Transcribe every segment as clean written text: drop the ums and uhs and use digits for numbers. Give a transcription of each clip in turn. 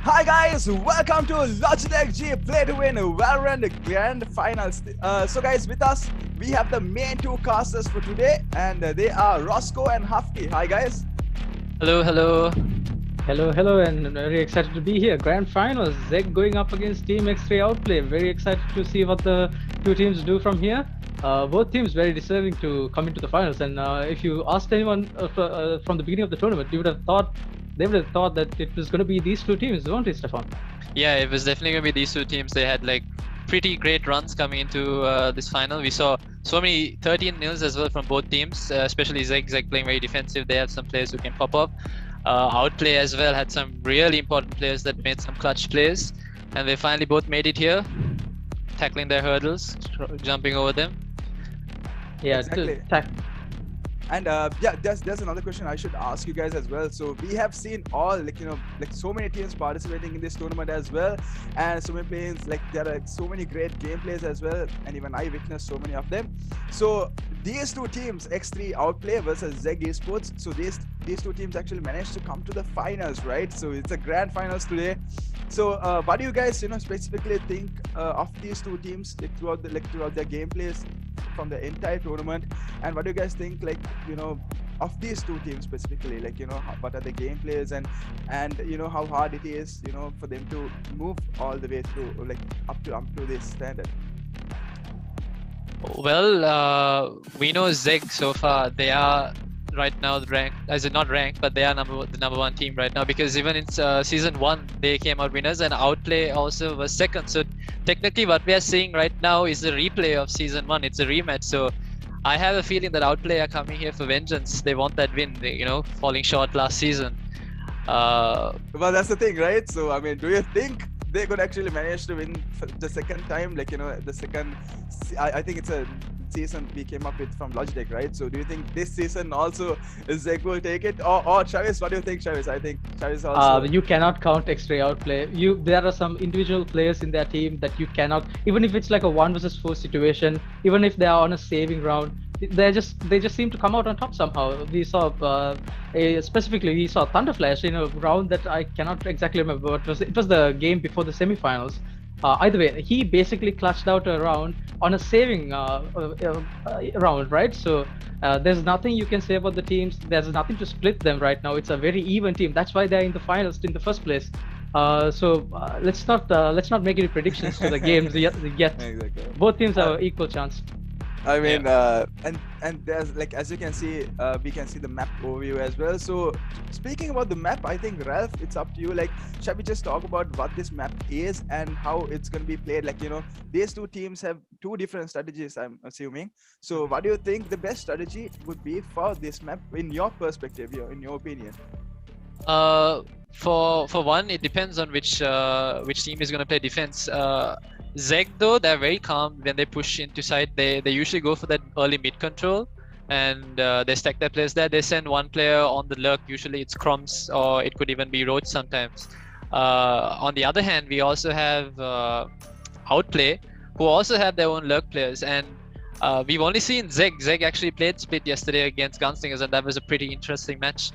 Hi guys, welcome to Logitech G Play to Win Valorant Grand Finals. So guys, with us we have the main two casters for today, and they are Roscoe and Hafki. Hi guys. Hello, hello. Hello, and very excited to be here. Grand finals, Zegg going up against Team X3 Outplay. Very excited to see what the two teams do from here. Both teams very deserving to come into the finals. And if you asked anyone from the beginning of the tournament, they would have thought that it was going to be these two teams, won't it, Stefan? Yeah, it was definitely going to be these two teams. They had like pretty great runs coming into this final. We saw so many 13 nils as well from both teams, especially Zegg playing very defensive. They have some players who can pop up. Outplay as well had some really important players that made some clutch plays, and they finally both made it here, tackling their hurdles, jumping over them. Yeah, Exactly. And yeah, there's another question I should ask you guys as well. So we have seen all like so many teams participating in this tournament as well, and so many players, like there are so many great gameplays as well, and even I witnessed so many of them. So these two teams, X3 Outplay versus Zegg Esports, so these two teams actually managed to come to the finals, right? So it's a grand finals today. So what do you guys specifically think of these two teams throughout their gameplays from the entire tournament, and what do you guys think of these two teams specifically, what are the gameplays, and how hard it is for them to move all the way through, like up to this standard? Well, we know Zegg so far. They are right now ranked, as in not ranked, but they are the number one team right now, because even in season 1 they came out winners, and Outplay also was second. So technically what we are seeing right now is a replay of season 1. It's a rematch. So I have a feeling that Outplay are coming here for vengeance. They want that win, falling short last season. Well, that's the thing, right? So I mean, do you think they could actually manage to win for the second time, the second I think it's a season we came up with from Logitech, right? So do you think this season also Zegg will take it, or Travis? What do you think, Travis? I think Travis also. You cannot count X3 Outplay. There are some individual players in their team that you cannot, even if it's like a 1 versus 4 situation, even if they are on a saving round, they just seem to come out on top somehow. We saw specifically we saw Thunderflash in a round that I cannot exactly remember, but it was the game before the semifinals. Either way, he basically clutched out a round on a saving round, right? So there's nothing you can say about the teams. There's nothing to split them right now. It's a very even team. That's why they're in the finals in the first place. So let's not make any predictions to the games yet. Exactly. Both teams have an equal chance. I mean, and there's, like, as you can see, we can see the map overview as well. So speaking about the map, I think Ralph, it's up to you. Like, shall we just talk about what this map is and how it's going to be played? Like, these two teams have two different strategies, I'm assuming. So what do you think the best strategy would be for this map in your perspective, in your opinion? For one, it depends on which team is going to play defense. Zegg, though, they're very calm when they push into side. They usually go for that early mid control, and they stack their players there. They send one player on the lurk. Usually it's Crumbs, or it could even be Roach sometimes. On the other hand, we also have Outplay, who also have their own lurk players, and we've only seen Zegg. Zegg actually played split yesterday against Gunslingers, and that was a pretty interesting match.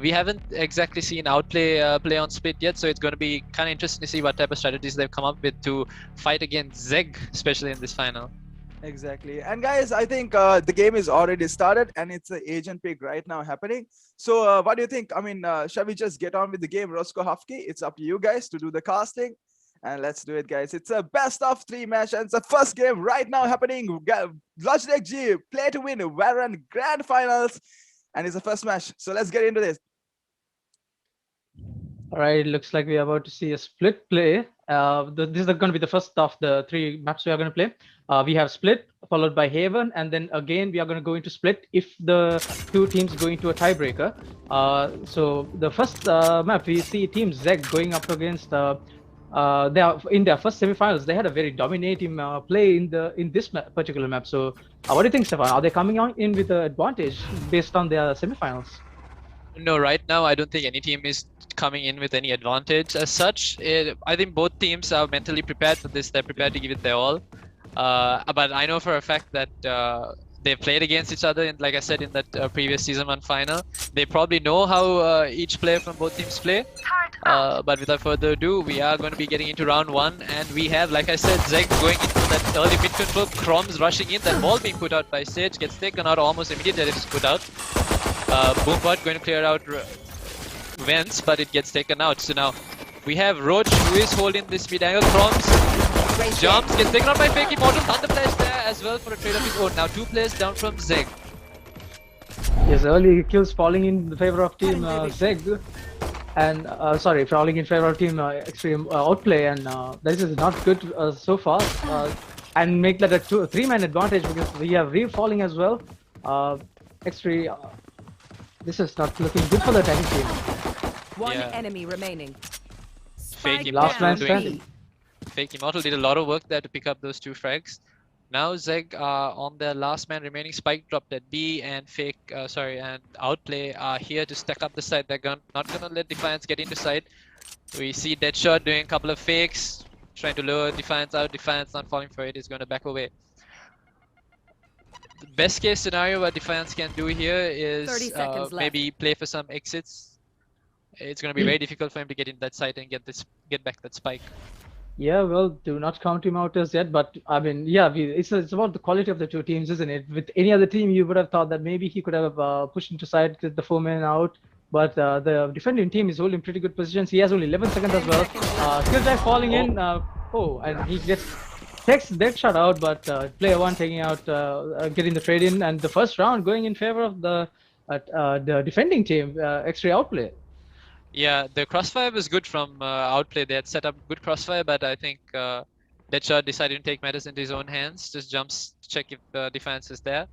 We haven't exactly seen Outplay play on split yet, so it's going to be kind of interesting to see what type of strategies they've come up with to fight against Zegg, especially in this final. Exactly. And guys, I think the game is already started, and it's an agent pick right now happening. So what do you think? I mean, shall we just get on with the game? Roscoe, Hafki, it's up to you guys to do the casting. And let's do it, guys. It's a best of 3 match, and it's the first game right now happening. Logitech G Play to Win Valorant Grand Finals, and it's the first match. So let's get into this. All right, it looks like we are about to see a split play. This is going to be the first of the 3 maps we are going to play. We have split, followed by Haven, and then again we are going to go into split if the 2 teams go into a tiebreaker. So the first map, we see Team Zegg going up against. They are in their first semifinals. They had a very dominating play in this particular map. So what do you think, Stefan? Are they coming on in with an advantage based on their semifinals? No, right now I don't think any team is coming in with any advantage as such. I think both teams are mentally prepared for this. They're prepared to give it their all. But I know for a fact that They've played against each other, and like I said in that previous season 1 final, they probably know how each player from both teams play. But without further ado, we are going to be getting into round 1, and we have, like I said, Zegg going into that early mid control, Chroms rushing in, that ball being put out by Sage, gets taken out almost immediately that it is put out. Boombot going to clear out Vents, but it gets taken out. So now we have Roach who is holding this mid angle. Chroms jumps, gets taken out by Fake Immortal, Thunderflash there as well for a trade of his own. Now 2 players down from Zegg. Yes, early kills falling in favor of team Zegg. And sorry, falling in favor of team X3 Outplay, and this is not good so far. And make that a 3-man advantage because we have Reeve falling as well. X3, this is not looking good for the attacking team. One enemy remaining. Fake Last man Immortal standing. Fake Immortal did a lot of work there to pick up those 2 frags. Now Zegg are on their last man remaining. Spike dropped at B, and and Outplay are here to stack up the side. They're not gonna let Defiance get into side. We see Deadshot doing a couple of fakes, trying to lure Defiance out. Defiance not falling for it, is going to back away. The best case scenario what Defiance can do here is maybe play for some exits. It's going to be very difficult for him to get in that side and get back that spike. Yeah, well, do not count him out as yet, but I mean, yeah, it's about the quality of the 2 teams, isn't it? With any other team, you would have thought that maybe he could have pushed into side, get the 4-man out, but the defending team is holding pretty good positions. He has only 11 seconds as well. Skill drive falling in. And he takes Deadshot out, but player 1 taking out, getting the trade in, and the first round going in favor of the defending team, X3 Outplay. Yeah, the crossfire was good from Outplay. They had set up good crossfire, but I think Deadshot decided to take matters into his own hands. Just jumps to check if Defiance is there.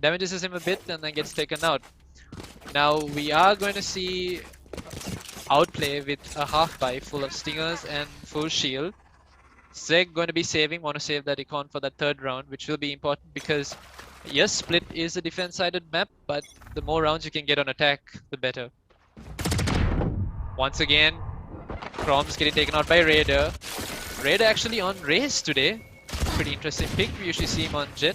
Damages him a bit and then gets taken out. Now we are going to see Outplay with a half buy full of stingers and full shield. Zegg going to be want to save that econ for that 3rd round, which will be important because yes, Split is a defense-sided map, but the more rounds you can get on attack, the better. Once again, Chroms getting taken out by Raider. Raider actually on Raze today. Pretty interesting pick. We usually see him on Jet.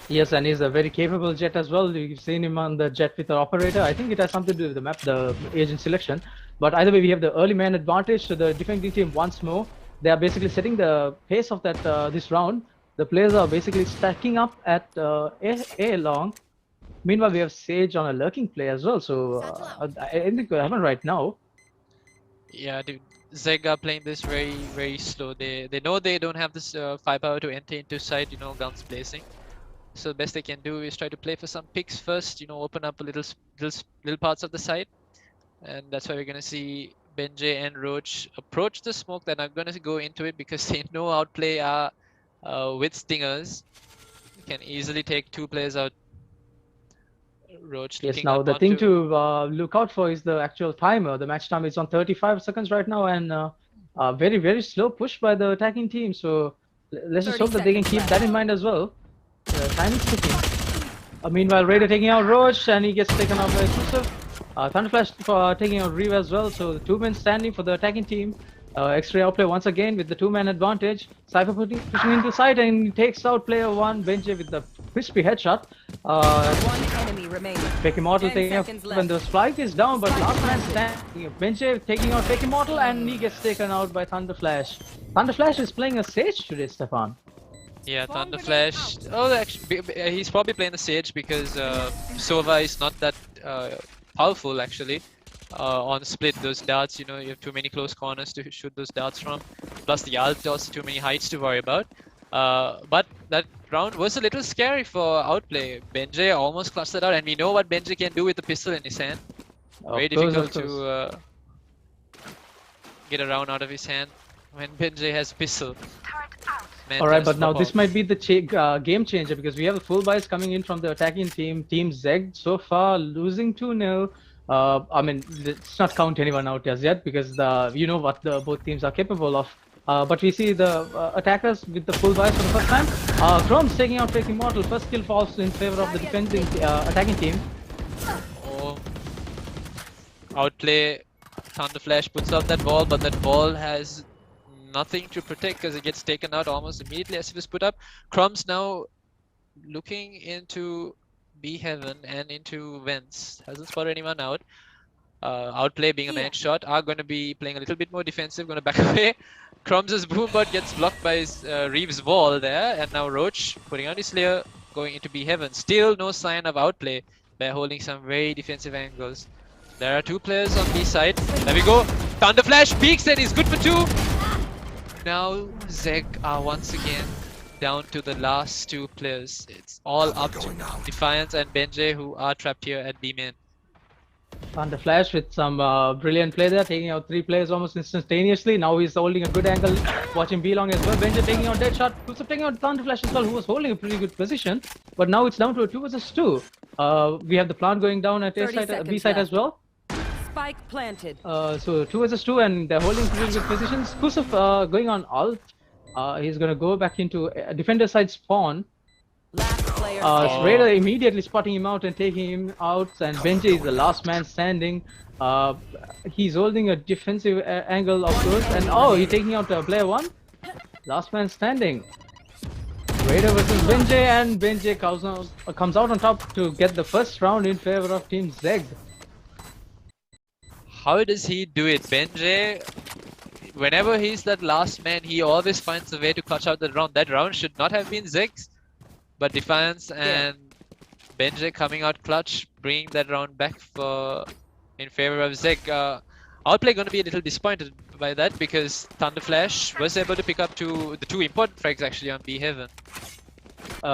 Yes, and he's a very capable Jet as well. You've seen him on the Jet with the operator. I think it has something to do with the map, the agent selection. But either way, we have the early man advantage to the defending team once more. They are basically setting the pace of that this round. The players are basically stacking up at A long. Meanwhile, we have Sage on a lurking play as well, so I think we haven't right now. Yeah, dude. Zegg are playing this very, very slow. They know they don't have this firepower to enter into side, guns blazing. So the best they can do is try to play for some picks first, open up a little parts of the side. And that's why we're going to see Benjay and Roach approach the smoke. They're not going to go into it because they know Outplay are with stingers. They can easily take 2 players out. Roach. Yes, now the thing to look out for is the actual timer. The match time is on 35 seconds right now, and very, very slow push by the attacking team. So let's just hope that they can keep that in mind as well. The time is ticking. Meanwhile, Raider taking out Roach, and he gets taken out by Exclusive. Thunderflash taking out Reeve as well. So the 2 men standing for the attacking team. X3 Outplay once again with the 2-man advantage. Cypher pushing into side and he takes out player 1, Benjay with the crispy headshot. 1 enemy remaining. Fake Immortal taking out when the spike is down, but last man standing. Benjay taking out Fake Immortal and he gets taken out by Thunderflash. Thunderflash is playing a Sage today, Stefan. Yeah, Thunderflash. Oh, actually, he's probably playing the Sage because Sova is not that powerful actually. On Split, those darts, you have too many close corners to shoot those darts from. Plus the ult, also too many heights to worry about. But that round was a little scary for Outplay. Benjay almost clutched that out, and we know what Benjay can do with the pistol in his hand. Very difficult to get a round out of his hand when Benjay has pistol. Alright, but now this might be the game changer because we have the full buys coming in from the attacking team, Team Zegg. So far, losing 2-0. I mean, let's not count anyone out as yet because you know what both teams are capable of. But we see the attackers with the full buys for the first time. Chrome's taking out Fake Immortal. First kill falls in favor of the defending attacking team. Oh. Outplay. Thunderflash puts out that ball, but that ball has nothing to protect because it gets taken out almost immediately as it is put up. Crumbs now looking into B heaven and into vents. Hasn't spotted anyone out. Outplay being a man shot are going to be playing a little bit more defensive, going to back away. Crumbs' boombot gets blocked by his, Reeves' wall there, and now Roach putting on his Slayer, going into B heaven. Still no sign of Outplay. They're holding some very defensive angles. There are two players on B side. There we go. Thunder Flash peeks and he's good for two. Now Zegg are once again down to the last two players. It's all up to Defiance and Benjay, who are trapped here at B main. Thunder Flash with some brilliant play there, taking out 3 players almost instantaneously. Now he's holding a good angle, watching B long as well. Benjay taking out Deadshot, also taking out Thunder Flash as well, who was holding a pretty good position. But now it's down to a 2 versus 2. We have the plant going down at A side, B side as well. Spike planted. So 2 versus 2, and they're holding pretty good positions. Kusuf going on ult. He's gonna go back into defender side spawn. Last player. Raider immediately spotting him out and taking him out, and Benjay is the last man standing. He's holding a defensive angle of course, and he's taking out player 1. Last man standing. Raider versus Benjay, and Benjay comes out on top to get the first round in favor of Team Zegg. How does he do it? Benjay, whenever he's that last man, he always finds a way to clutch out that round. That round should not have been Zegg's, but Defiance and Benjay coming out clutch, bringing that round back in favor of Zegg. Outplay going to be a little disappointed by that because Thunder Flash was able to pick up the two important frags actually on B heaven.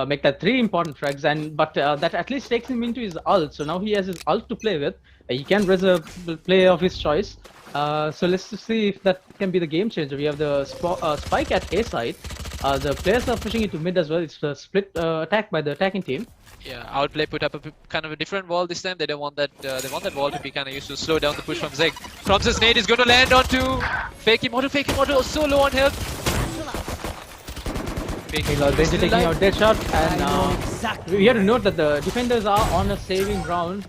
Make that 3 important frags, but that at least takes him into his ult. So now he has his ult to play with. He can reserve the play of his choice. So let's just see if that can be the game changer. We have the spike at A side. The players are pushing into mid as well. It's a split attack by the attacking team. Yeah, Outplay put up a kind of a different wall this time. They don't want that. They want that wall to be kind of used to slow down the push from Zegg. Crumbs' nade is going to land onto Fake Immortal. Fake Immortal so low on health. Benjay taking out Deadshot, and we have to note that the defenders are on a saving round.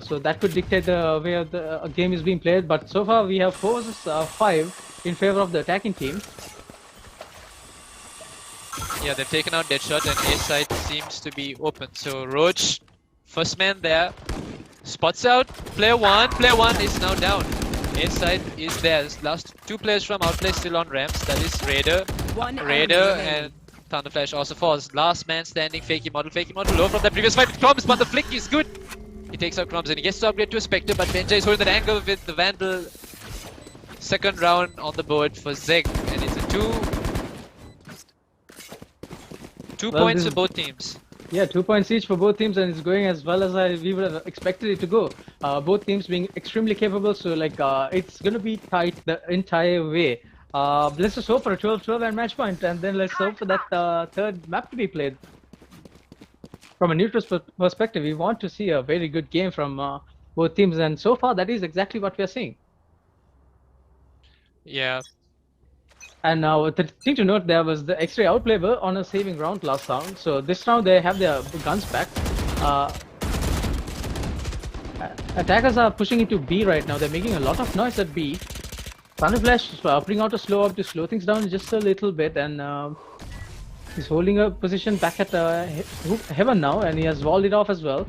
So that could dictate the way of the game is being played. But so far we have 4 versus 5 in favor of the attacking team. Yeah, they've taken out Deadshot and A side seems to be open. So Roach, first man there, spots out player 1. Player 1 is now down. A side is there. Last 2 players from Outplay still on ramps. That is Raider and Thunder Flash also falls. Last man standing, Fake Immortal low from the previous fight. Crumbs, but the flick is good. He takes out Crumbs and he gets to upgrade to a Spectre, but Benjay is holding that angle with the Vandal. Second round on the board for Zegg, and it's a 2 points for both teams. Yeah, 2 points each for both teams, and it's going as well as we would have expected it to go. Both teams being extremely capable, so it's gonna be tight the entire way. Let's just hope for a 12-12 and match point, and then let's hope for that third map to be played. From a neutral perspective, we want to see a very good game from both teams, and so far that is exactly what we are seeing. Yeah. And now the thing to note there was the X3 Outplay were on a saving round last round, so this round they have their guns back. Attackers are pushing into B right now. They're making a lot of noise at B. Thunder Flash putting out a slow up to slow things down just a little bit, and he's holding a position back at Heaven now, and he has walled it off as well.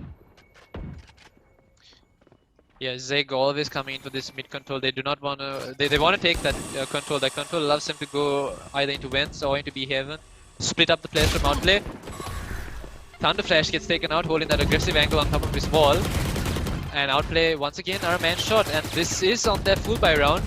Yeah, Zegg always coming in for this mid control. They do not want to. They want to take that control. That control allows them to go either into Vents or into B heaven. Split up the players from Outplay. Thunder Flash gets taken out, holding that aggressive angle on top of his wall. And Outplay once again are a man short, and this is on their full buy round.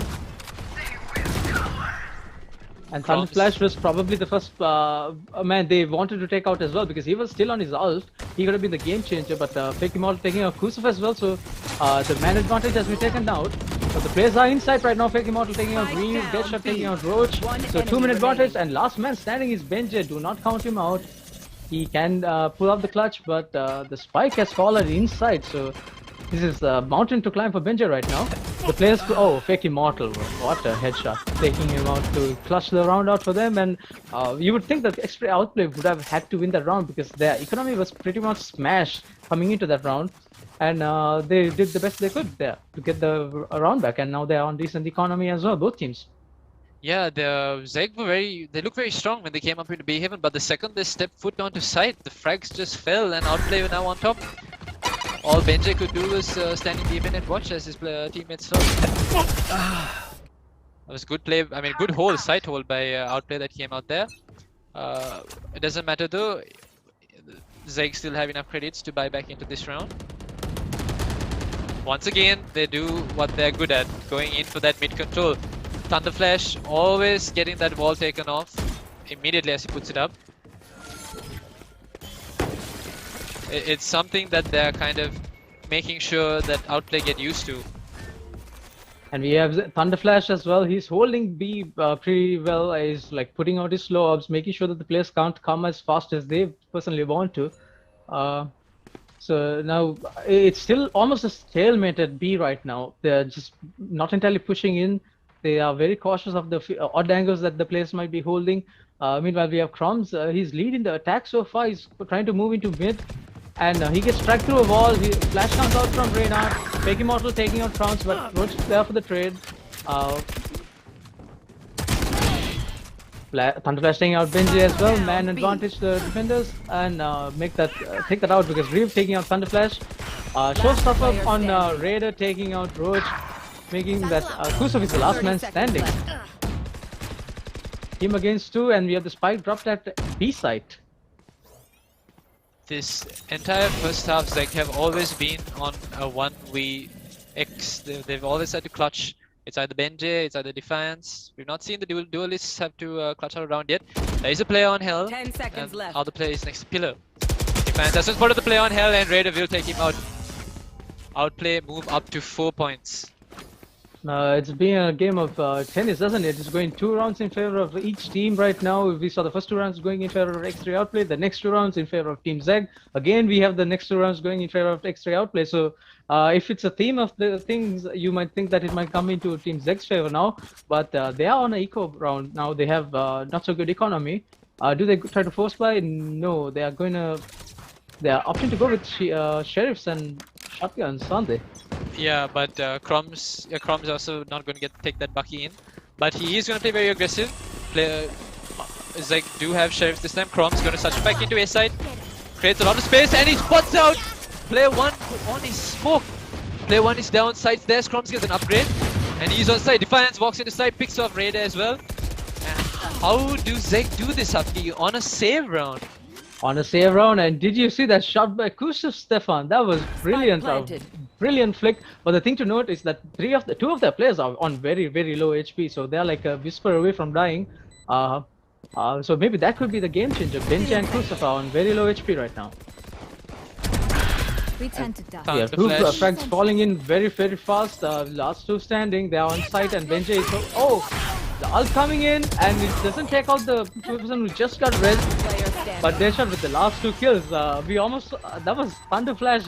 And Thunder Flash was probably the first man they wanted to take out as well, because he was still on his ult. He could have been the game changer, but Fake Immortal taking out Kusuf as well, so the man advantage has been taken out. But the players are inside right now. Fake Immortal taking out Green, Deadshot taking out Roach. So 2-minute advantage, and last man standing is Benjay. Do not count him out. He can pull up the clutch, but the spike has fallen inside, so this is a mountain to climb for Benjay right now. The players, Fake Immortal, what a headshot, taking him out to clutch the round out for them. And you would think that X3 Outplay would have had to win that round, because their economy was pretty much smashed coming into that round, and they did the best they could there to get the round back, and now they are on decent economy as well, both teams. Yeah, the Zegg were they look very strong when they came up into B Haven, but the second they stepped foot onto site, the frags just fell and Outplay were now on top. All Benji could do was stand in the event and watch as his teammates fell. That was good play, I mean good hold, site hold by Outplay that came out there. It doesn't matter though, Zegg still have enough credits to buy back into this round. Once again, they do what they're good at, going in for that mid control. Thunder Flash always getting that wall taken off immediately as he puts it up. It's something that they're kind of making sure that Outplay get used to. And we have Thunder Flash as well. He's holding B pretty well. He's like putting out his slow ups, making sure that the players can't come as fast as they personally want to. So now it's still almost a stalemate at B right now. They're just not entirely pushing in. They are very cautious of the odd angles that the players might be holding. Meanwhile, we have Crumbs. He's leading the attack so far. He's trying to move into mid. And he gets tracked through a wall. Flash comes out from radar. Fake Immortal taking out Crumbs, but Roach is there for the trade. Thunder Flash taking out Benji as well. Man advantage the defenders and take that out because Reeve taking out Thunder Flash. Showstopper on Raider taking out Roach, making that Kusov is the last man standing. Team against 2, and we have the spike dropped at B site. This entire first half, Zegg have always been on a 1v(X). They've always had to clutch. It's either Benji, it's either Defiance. We've not seen the duelists have to clutch out around yet. There is a player on Hell. 10 seconds left. Other player is next to Pillar. Defiance doesn't spot the player on Hell, and Raider will take him out. Outplay move up to 4 points. It's been a game of tennis, doesn't it? It's going 2 rounds in favor of each team right now. We saw the first 2 rounds going in favor of X3 Outplay, the next 2 rounds in favor of Team Zegg. Again, we have the next 2 rounds going in favor of X3 Outplay. So if it's a theme of the things, you might think that it might come into Team Zegg's favor now. But they are on an eco round now. They have not so good economy. Do they try to force buy? No, they are opting to go with sheriffs and shotguns, aren't they? Yeah, but Crumbs also not going to take that Bucky in. But he is going to play very aggressive. Zegg do have sheriffs this time. Crumbs going to touch back into A side. Creates a lot of space and he spots out player 1 on his smoke. Player 1 is down sides there. Crumbs gets an upgrade. And he's on side. Defiance walks into side, picks off Raider as well. And how do Zegg do this, Hafki, on a save round? On a save round, and did you see that shot by Kusov, Stefan? That was brilliant. Brilliant flick. But the thing to note is that two of their players are on very, very low HP, so they're like a whisper away from dying. So maybe that could be the game changer. Benji and Kusov are on very low HP right now. We tend to die. Yeah, 2 frags falling in very, very fast. Last 2 standing. They are on site, and Benji is the ult coming in, and it doesn't take out the person who just got res. But they shot with the last 2 kills. We almost that was Thunder Flash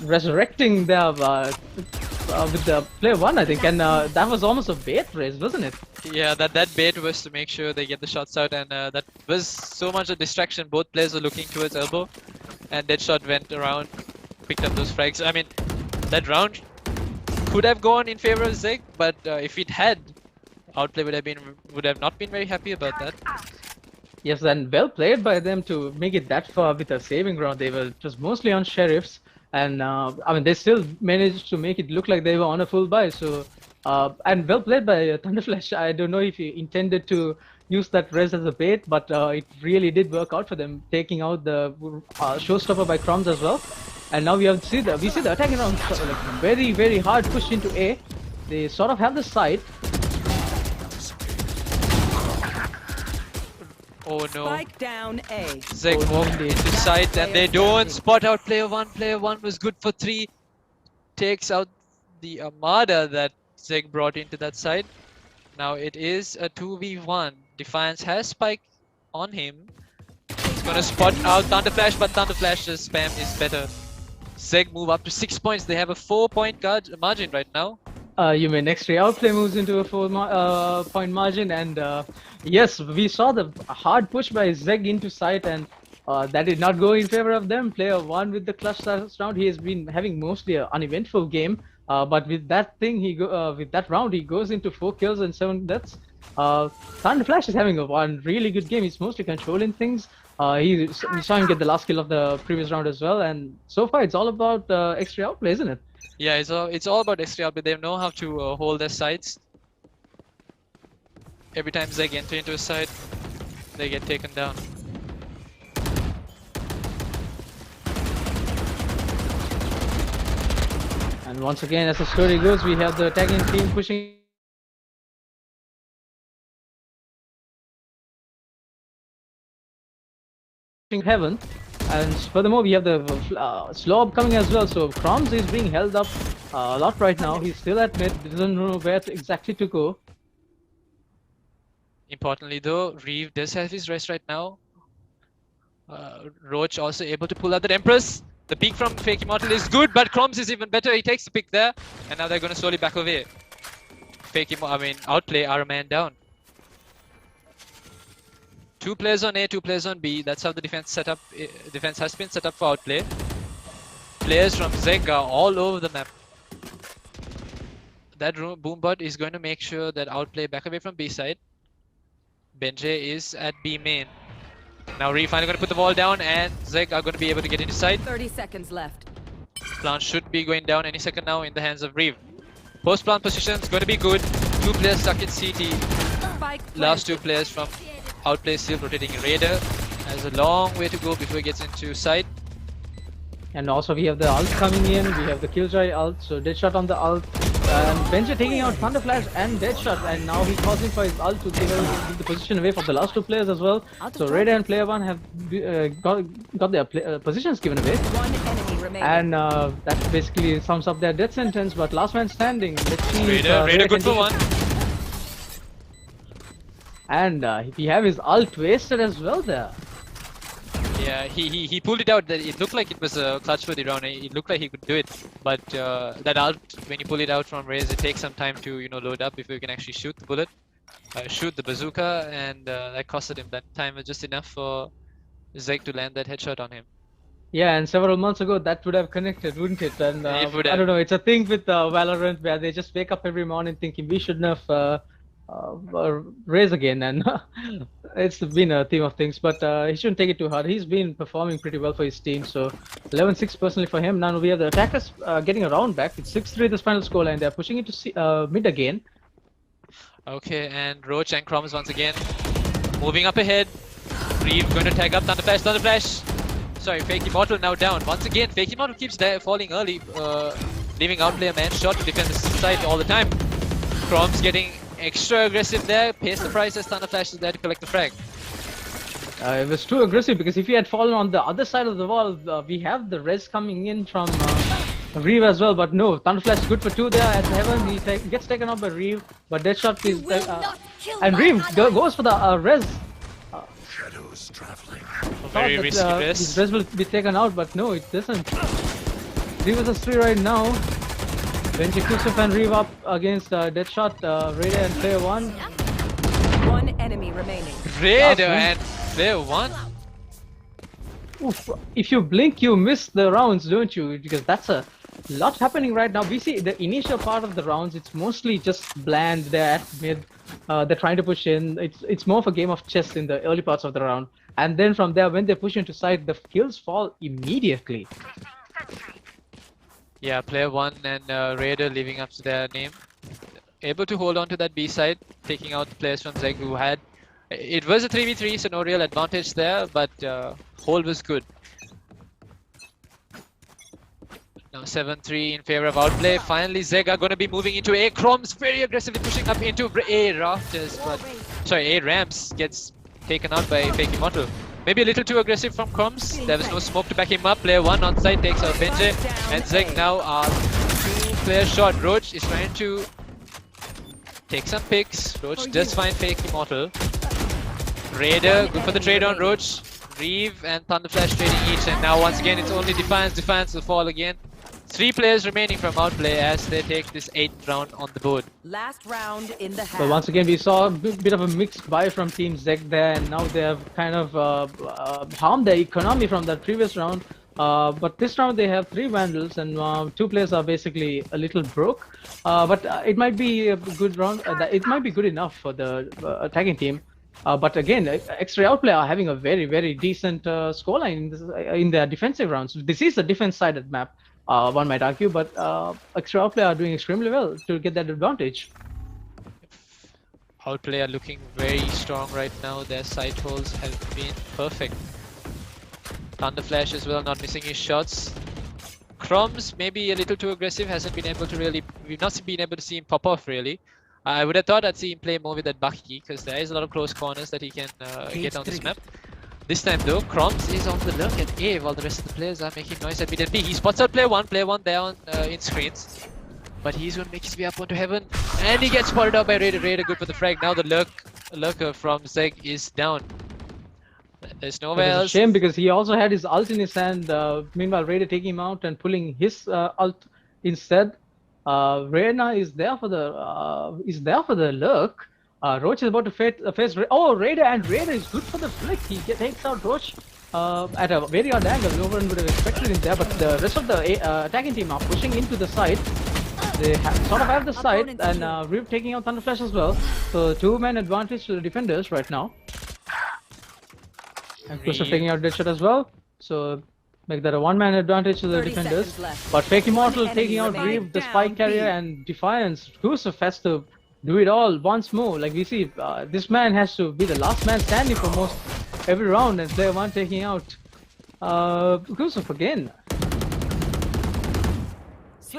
resurrecting their with the player 1, I think, and that was almost a bait race, wasn't it? Yeah, that bait was to make sure they get the shots out, and that was so much a distraction. Both players were looking towards elbow, and Deadshot went around, picked up those frags. I mean, that round could have gone in favor of Zegg, but if it had, Outplay would have not been very happy about that. Yes, and well played by them to make it that far with a saving round. They were just mostly on sheriffs, and I mean they still managed to make it look like they were on a full buy. So and well played by Thunder Flash. I don't know if he intended to use that res as a bait, but it really did work out for them, taking out the showstopper by Crumbs as well. And now we see the attacking round like very, very hard push into A. They sort of have the side. Oh no. Spike down A. Zegg walked into sight and they don't spot out player 1. Player 1 was good for 3. Takes out the Armada that Zegg brought into that side. Now it is a 2v1. Defiance has Spike on him. He's gonna spot out Thunder Flash, but Thunder Flash's spam is better. Zegg move up to 6 points. They have a 4-point margin right now. You mean X3 Outplay moves into a 4-point margin, and yes, we saw the hard push by Zegg into site, and that did not go in favor of them. Player 1 with the clutch round. He has been having mostly an uneventful game. But with that thing, with that round, he goes into 4 kills and 7 deaths. Thunder Flash is having one really good game. He's mostly controlling things. We saw him get the last kill of the previous round as well. And so far, it's all about X3 Outplay, isn't it? Yeah, it's all about X3 Outplay. They know how to hold their sides. Every time Zegg enter into a side, they get taken down. And once again, as the story goes, we have the tagging team pushing heaven. And furthermore, we have the slob coming as well. So Kroms is being held up a lot right now. He's still at mid, doesn't know where exactly to go. Importantly though, Reeve does have his rest right now. Roach also able to pull out the Empress. The peek from Fake Immortal is good, but Kroms is even better. He takes the pick there, and now they're going to slowly back away. Outplay are a man down. 2 players on A, 2 players on B. That's how the defense has been set up for Outplay. Players from Zegg are all over the map. That Boombot is going to make sure that Outplay back away from B side. Benjay is at B main. Now Reeve finally going to put the wall down, and Zegg are going to be able to get into side. 30 seconds left. Plant should be going down any second now in the hands of Reeve. Post-plant position is going to be good. 2 players stuck in CT. Last 2 players from Outplay still rotating Raider. Has a long way to go before he gets into side. And also we have the ult coming in, we have the Killjoy ult, so Deadshot on the ult. And Benja taking out Thunder Flash and Deadshot, and now he's causing for his ult to give the position away from the last 2 players as well. So Raider and Player 1 have got their positions given away. One enemy remaining. And that basically sums up their death sentence, but last man standing. Let's see Raider good for 1. And we have his ult wasted as well there. Yeah, he pulled it out. It looked like it was a clutch for the round. It looked like he could do it, but that ult, when you pull it out from Raze, it takes some time to load up before you can actually shoot the bullet, shoot the bazooka, and that costed him. That time was just enough for Zegg to land that headshot on him. Yeah, and several months ago that would have connected, wouldn't it? And It would have. I don't know, it's a thing with Valorant where they just wake up every morning thinking we shouldn't have Raze again, and it's been a theme of things, but he shouldn't take it too hard. He's been performing pretty well for his team, so 11-6 personally for him. Now we have the attackers getting a round back. It's 6-3 this final scoreline. They're pushing into mid again. Okay, and Roach and Kroms once again moving up ahead. Reeve going to tag up Thunder Flash. Sorry, Fake Immortal now down. Once again, Fake Immortal keeps falling early, leaving Outplay a man short to defend the side all the time. Kroms getting extra aggressive there, pays the price as Thunder Flash is there to collect the frag. It was too aggressive because if he had fallen on the other side of the wall, we have the res coming in from Reeve as well, but no, Thunder Flash is good for 2 there at heaven. He gets taken out by Reeve, but Deadshot is and Reeve goes for the res. Shadows traveling. Very risky res. His res will be taken out, but no, it doesn't. Reeve vs 3 right now. Benji Kusuf and Reeve up against Deadshot, Raider and Player 1. One enemy remaining. Raider and Player 1. Oof, if you blink, you miss the rounds, don't you? Because that's a lot happening right now. We see the initial part of the rounds, it's mostly just bland. They're at mid, they're trying to push in. It's more of a game of chess in the early parts of the round. And then from there, when they push into side, the kills fall immediately. Yeah, Player 1 and Raider living up to their name. Able to hold on to that B side, taking out the players from Zegg who had... It was a 3v3, so no real advantage there, but hold was good. Now 7-3 in favor of Outplay. Finally, Zegg are going to be moving into A. Kroms very aggressively pushing up into A rafters, but... Sorry, A ramps gets taken out by Fake Immortal. Maybe a little too aggressive from Kroms. There was no smoke to back him up. Player 1 on side takes out Benjay. And Zegg now are 2 players short. Roach is trying to take some picks. Roach does find Fake Immortal. Raider, good for the trade on Roach. Reeve and Thunder Flash trading each. And now once again it's only Defiance. Defiance will fall again. 3 players remaining from Outplay as they take this 8th round on the board. Last round in the half. So once again, we saw a bit of a mixed buy from Team Zegg there, and now they have kind of harmed their economy from that previous round. But this round they have 3 Vandals and 2 players are basically a little broke. But it might be a good round. It might be good enough for the attacking team. But again, X3 Outplay are having a very decent scoreline in their defensive rounds. This is a defense-sided map, one might argue, but X3 Outplay are doing extremely well to get that advantage. Outplay are looking very strong right now. Their sight holes have been perfect. Thunder Flash as well, not missing his shots. Crumbs maybe a little too aggressive, hasn't been able to really, we've not been able to see him pop off really. I would have thought I'd see him play more with that Bucky because there is a lot of close corners that he can get on this map. This time though, Crumbs is on the lurk at A while the rest of the players are making noise at mid and B. He spots out player one there on in screens. But he's going to make his way up onto heaven and he gets spotted out by Raider. Raider good for the frag. Now the lurker from Zegg is down. There's nowhere else. It's a shame because he also had his ult in his hand. Meanwhile, Raider taking him out and pulling his ult instead. Reyna is there for the lurk. Roach is about to face. Oh, Raider, and Raider is good for the flick. He takes out Roach at a very odd angle. No one would have expected him there, but the rest of the attacking team are pushing into the side. They sort of have the side, and Reeve taking out Thunder Flash as well. So 2-man advantage to the defenders right now. And Kusuf taking out Deadshot as well. So make that a 1-man advantage to the defenders. But Fake Immortal taking out Reeve, the spike carrier, and Defiance. Kusuf has to do it all once more. Like we see, this man has to be the last man standing for most every round, and player 1 taking out Kusuf again.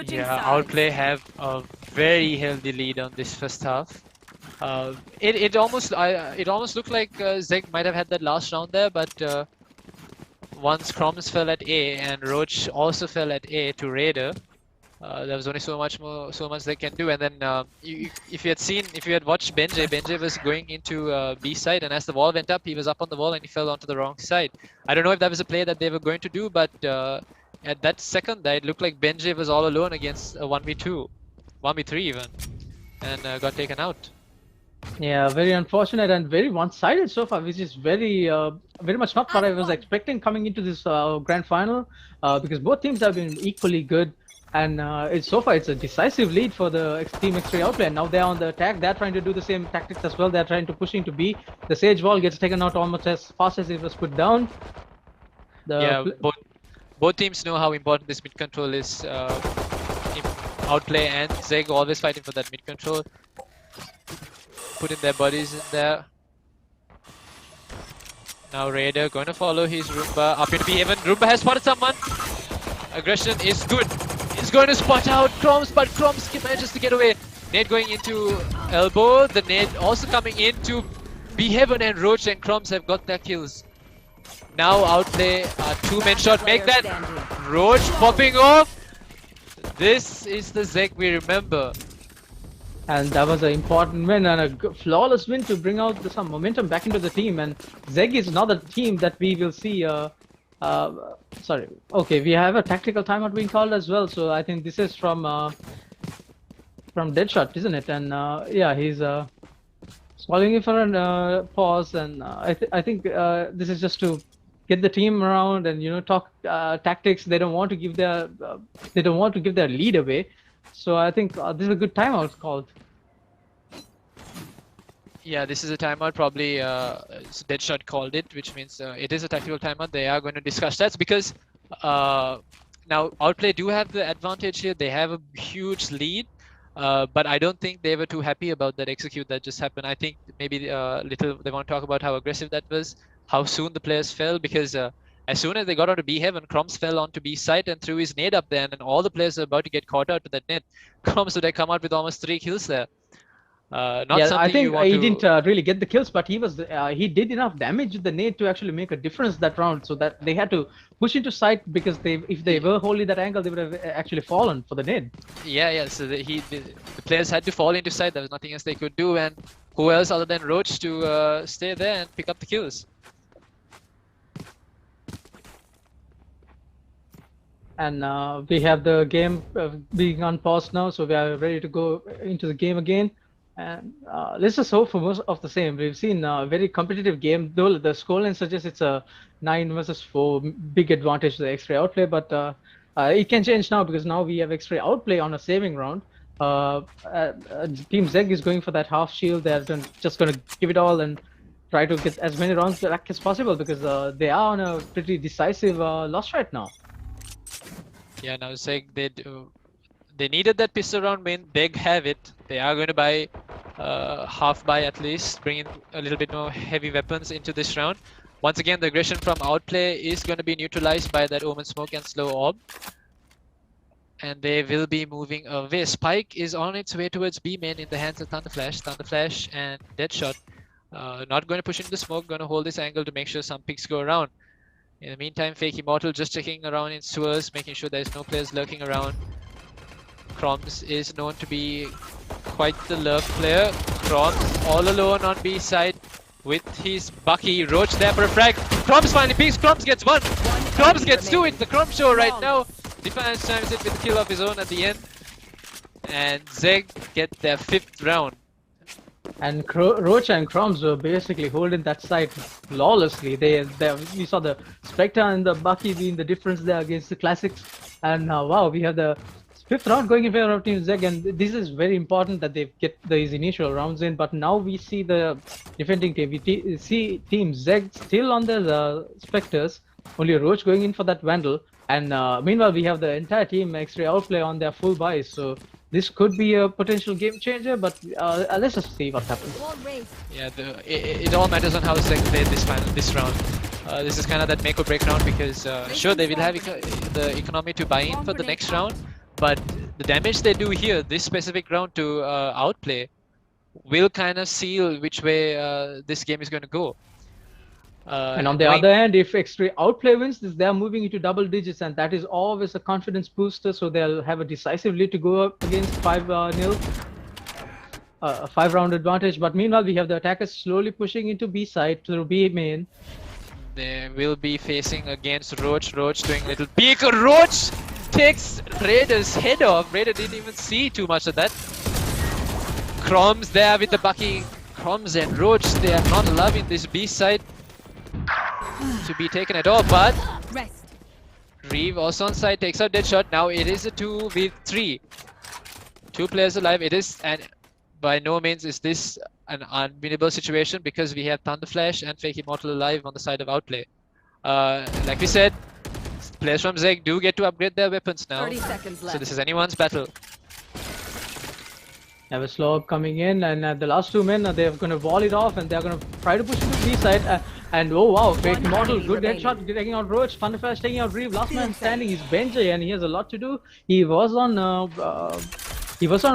Yeah, Outplay have a very healthy lead on this first half. It almost looked like Zegg might have had that last round there, but once Crumbs fell at A and Roach also fell at A to Raider, there was only so much they can do. And then if you had watched Benjay was going into B side, and as the wall went up, he was up on the wall and he fell onto the wrong side. I don't know if that was a play that they were going to do, but at that second, it looked like Benjay was all alone against a 1v2, 1v3 even, and got taken out. Yeah, very unfortunate and very one-sided so far, which is very much not what I was expecting coming into this grand final, because both teams have been equally good, and so far it's a decisive lead for the Team X3 Outplay. Now they're on the attack, they're trying to do the same tactics as well. They're trying to push into B. The Sage Wall gets taken out almost as fast as it was put down. Both teams know how important this mid control is. Outplay and Zegg always fighting for that mid control. Putting their bodies in there. Now Raider going to follow his Roomba up into B-Haven. Roomba has spotted someone. Aggression is good. He's going to spot out Crumbs, but Crumbs manages to get away. Nade going into elbow. The nade also coming into B-Haven, and Roach and Crumbs have got their kills. Now Outplay, 2-man shot, make that. Roach popping off. This is the Zegg we remember. And that was an important win and a flawless win to bring out some momentum back into the team. And Zegg is another team that we will see. Sorry. Okay, we have a tactical timeout being called as well. So I think this is from Deadshot, isn't it? And yeah, he's calling it for a pause. And I think this is just to get the team around and talk tactics. They don't want to give their lead away. So I think this is a good timeout called. Yeah, this is a timeout. Probably Deadshot called it, which means it is a tactical timeout. They are going to discuss stats because now Outplay do have the advantage here. They have a huge lead, but I don't think they were too happy about that execute that just happened. I think maybe they want to talk about how aggressive that was, how soon the players fell, because as soon as they got onto B Heaven, Crumbs fell onto B site and threw his nade up there, and all the players were about to get caught out to that net. Crumbs would have come out with almost 3 kills there. I think he didn't really get the kills, but he did enough damage with the nade to actually make a difference that round, so that they had to push into site, because if they were holding that angle, they would have actually fallen for the nade. Yeah. So the players had to fall into site. There was nothing else they could do, and who else other than Roach to stay there and pick up the kills. And we have the game being on pause now, so we are ready to go into the game again. And let's just hope for most of the same. We've seen a very competitive game, though the scoreline suggests it's a 9 versus 4, big advantage to the X3 Outplay, but it can change now because now we have X3 Outplay on a saving round. Team Zegg is going for that half shield. They're just going to give it all and try to get as many rounds back as possible because they are on a pretty decisive loss right now. Yeah, now Zegg, they needed that pistol round main. They have it. They are going to buy half buy at least, bring in a little bit more heavy weapons into this round. Once again, the aggression from Outplay is going to be neutralized by that Omen Smoke and Slow Orb. And they will be moving away. Spike is on its way towards B main in the hands of Thunderflash. Thunderflash and Deadshot. Not going to push into the smoke, going to hold this angle to make sure some picks go around. In the meantime, Fake Immortal just checking around in sewers, making sure there's no players lurking around. Kroms is known to be quite the lurk player. Kroms all alone on B side with his Bucky. Roach there for a frag. Kroms finally picks. Kroms gets one. Kroms gets two. It's the Kroms show right now. Defiance times it with a kill of his own at the end. And Zegg get their 5th round. And Roach and Kroms were basically holding that side flawlessly. We saw the Spectre and the Bucky being the difference there against the Classics. And wow, we have the 5th round going in favor of Team Zegg, and this is very important that they get these initial rounds in. But now we see the defending team. We see Team Zegg still on their Spectres, only Roach going in for that Vandal. And meanwhile, we have the entire team X3 Outplay on their full buys. So this could be a potential game changer, but let's just see what happens. Yeah, it all matters on how Zegg played this round. This is kind of that make or break round because sure, they will have the economy to buy in for the next round, but the damage they do here, this specific round to Outplay, will kind of seal which way this game is going to go. And on the other hand, if X3 Outplay wins, they're moving into double digits, and that is always a confidence booster. So they'll have a decisive lead to go up against 5-0, a 5-round advantage. But meanwhile, we have the attackers slowly pushing into B side through B main. They will be facing against Roach. Roach doing a little peek. Roach takes Raider's head off. Raider didn't even see too much of that. Kroms there with the Bucky. Kroms and Roach, they are not loving this B side to be taken at all, but Reeve also on side takes out Deadshot. Now it is a 2v3. 2 players alive. It is, and by no means is this an unwinnable situation because we have Thunderflash and Fake Immortal alive on the side of Outplay. Like we said, players from Zegg do get to upgrade their weapons now. 30 seconds left. So this is anyone's battle. Have a slow up coming in, and the last 2 men, they're going to wall it off, and they're going to try to push into B side. And oh wow, Fake Immortal, good headshot, taking out Roach. Thunderflash taking out Reeve. Last man standing is Benji, and he has a lot to do. He was on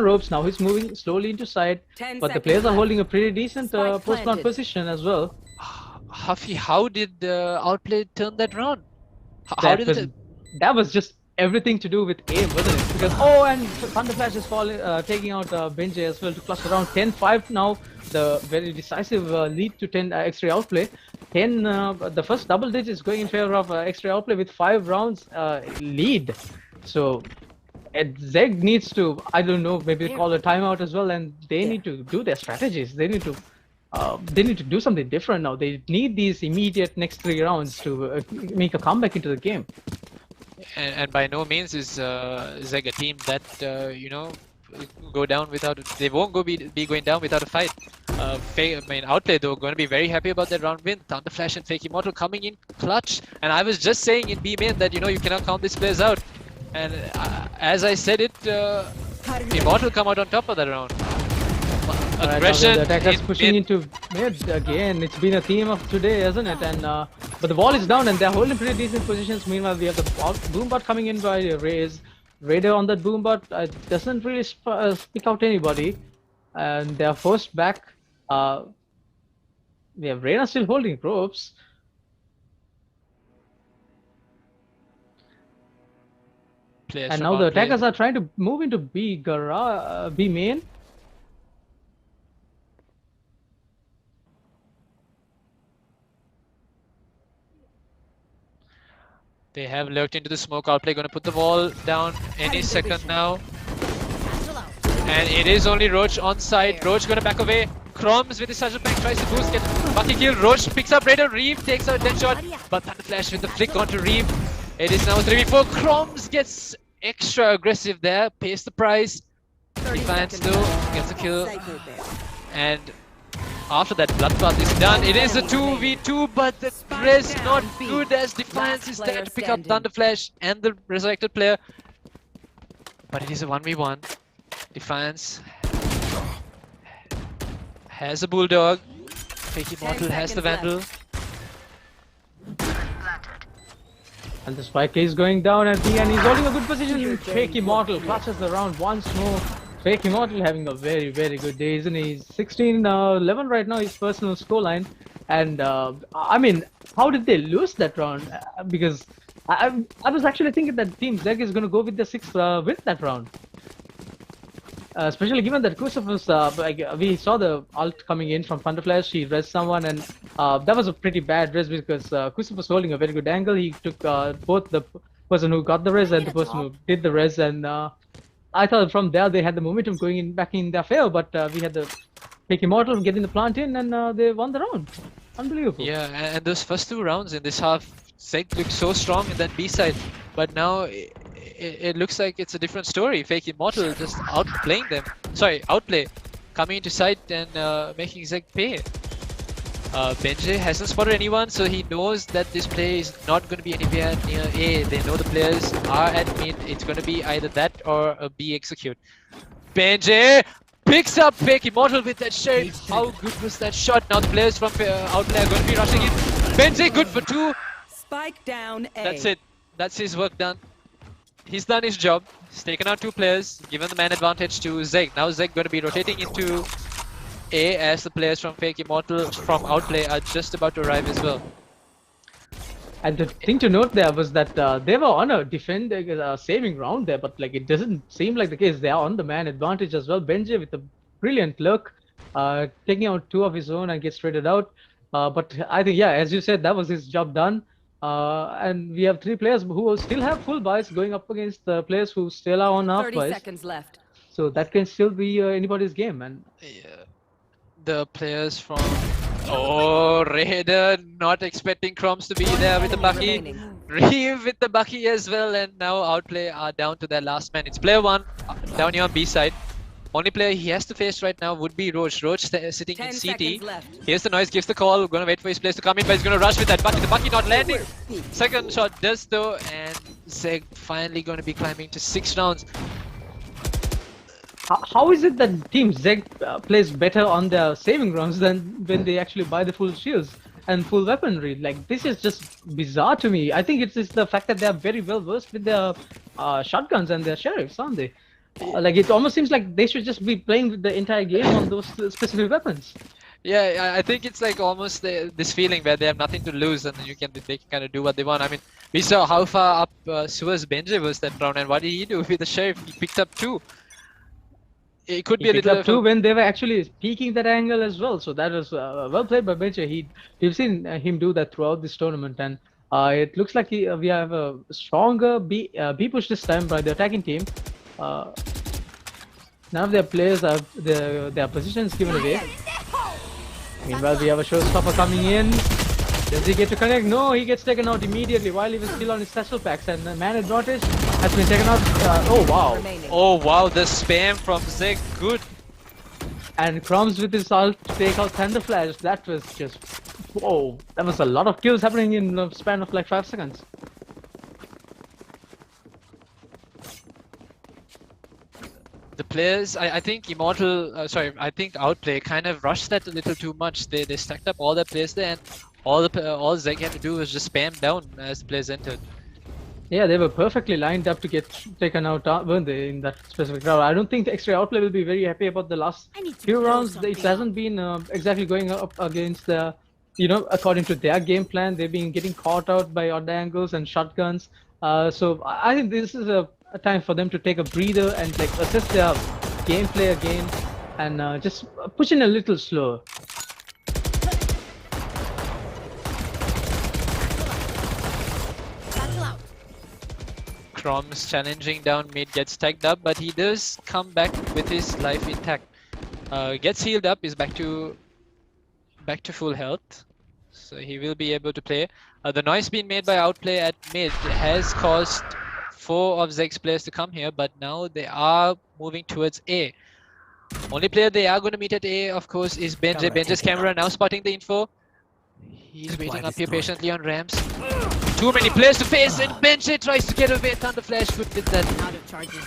ropes. Now he's moving slowly into side, but the players are holding a pretty decent post-plant position as well. Huffy, how did Outplay turn that round? That was just everything to do with aim, wasn't it? Because and Thunderflash is taking out Benji as well to cluster around 10-5 now. The very decisive lead to 10 X3 Outplay. 10, the first double digits going in favor of X3 Outplay with 5 rounds lead. So Zegg needs to, I don't know, maybe call a timeout as well, and they need to do their strategies. They need to do something different now. They need these immediate next 3 rounds to make a comeback into the game. And by no means is Zegg a team that go down without. They won't be going down without a fight. Outplay though going to be very happy about that round win. Thunderflash and Fake Immortal coming in clutch. And I was just saying in B main that you cannot count these players out. And as I said it, Immortal come out on top of that round. Aggression. The attackers pushing into mid again. It's been a theme of today, hasn't it? And but the wall is down, and they're holding pretty decent positions. Meanwhile, we have the boombot coming in by Raze. Raider on that boombot doesn't really pick out anybody, and they're forced back. We have Reyna still holding ropes. And now the attackers are trying to move into B main. They have lurked into the smoke. Outplay going to put the wall down any second now. And it is only Roach on side. Roach gonna back away. Crumbs with his Sajal Bank tries to boost, get Bucky kill. Roach picks up Raider. Reeve takes out dead shot. But Thunder Flash with the flick onto Reeve. It is now 3v4. Crumbs gets extra aggressive there. Pays the price. Defiance though gets a kill. And after that bloodbath is done, it is a 2v2, but the res not good as Defiance is there to pick up Thunder Flash and the resurrected player. But it is a 1v1. Defiance has a Bulldog. Fake Immortal has the Vandal. And the spike is going down at B and he's holding a good position. Fake Immortal clutches the round once more. Fake Immortal having a very, very good day, isn't he? He's 16-11 right now, his personal scoreline. And I mean, how did they lose that round? Because I was actually thinking that Team Zegg is going to go with the 6th win that round. Especially given that Kusufus, we saw the ult coming in from Thunderflash, he rezzed someone, and that was a pretty bad res because Kusuf was holding a very good angle. He took both the person who got the res and the person who did the res, and I thought from there they had the momentum going in back in their favor, but we had the Fake Immortal getting the plant in, and they won the round. Unbelievable. Yeah, and those first 2 rounds in this half, Zegg looked so strong in that B side, but now it looks like it's a different story. Fake Immortal just outplaying them. Sorry, outplay. Coming into sight and making Zegg pay. Benji hasn't spotted anyone, so he knows that this play is not going to be anywhere near A. They know the players are at mid. It's going to be either that or a B execute. Benji picks up Fake Immortal with that shade. How good was that shot? Now the players from Outplay are going to be rushing in. Benji good for 2. Spike down A. That's it. That's his work done. He's done his job. He's taken out 2 players, given the man advantage to Zegg. Now Zegg going to be rotating into A as the players from Fake Immortal from Outplay are just about to arrive as well. And the thing to note there was that they were on a saving round there, but like it doesn't seem like the case. They are on the man advantage as well. Benji with a brilliant lurk, taking out 2 of his own and gets traded out. But I think, yeah, as you said, that was his job done. And we have 3 players who still have full buys going up against the players who still are on half 30 buys. seconds left. So that can still be anybody's game. And Yeah. The players from Raider not expecting Crumbs to be there with the Bucky. Remaining. Reeve with the Bucky as well, and now Outplay are down to their last man. It's player 1 down here on B side. Only player he has to face right now would be Roach. Roach sitting 10 in seconds CT. left. Here's the noise, gives the call. Gonna wait for his players to come in, but he's gonna rush with that Bucky. The Bucky not landing. Second shot does though, and Zegg finally gonna be climbing to 6 rounds. how is it that Team Zegg plays better on their saving rounds than when they actually buy the full shields and full weaponry? Like, this is just bizarre to me. I think it's just the fact that they are very well versed with their shotguns and their sheriffs, aren't they? Like, it almost seems like they should just be playing with the entire game on those specific weapons. Yeah, I think it's like almost this feeling where they have nothing to lose and they can kind of do what they want. I mean, we saw how far up Sua's Benji was that round, and what did he do with the sheriff? He picked up 2. It could be a little up 2 when they were actually peeking that angle as well. So that was well played by Benji. We've seen him do that throughout this tournament, and it looks like we have a stronger B push this time by the attacking team. None of their players have their positions given away. Meanwhile, we have a showstopper coming in. Does he get to connect? No, he gets taken out immediately while he was still on his special packs, and the man advantage has been taken out. Oh wow! Remaining. Oh wow, the spam from Zegg, good. And Crumbs with his ult to take out Thunder Flash. That was just, whoa! That was a lot of kills happening in the span of like 5 seconds. The players, I think I think Outplay kind of rushed that a little too much. They stacked up all their players there, and all Zegg had to do was just spam down as the players entered. Yeah, they were perfectly lined up to get taken out, weren't they, in that specific round? I don't think the X3 Outplay will be very happy about the last few rounds. It hasn't been exactly going up against the, according to their game plan. They've been getting caught out by odd angles and shotguns. So I think this is a time for them to take a breather and like assess their gameplay again and just push in a little slower. Crom's challenging down mid, gets tagged up, but he does come back with his life intact. Gets healed up, is back to full health, so he will be able to play. The noise being made by Outplay at mid has caused 4 of Zegg's players to come here, but now they are moving towards A. Only player they are going to meet at A, of course, is Benji. Benji's camera now spotting the info. He's waiting up here patiently on ramps. Too many players to face, and Benji tries to get away. Thunder Flash good with that.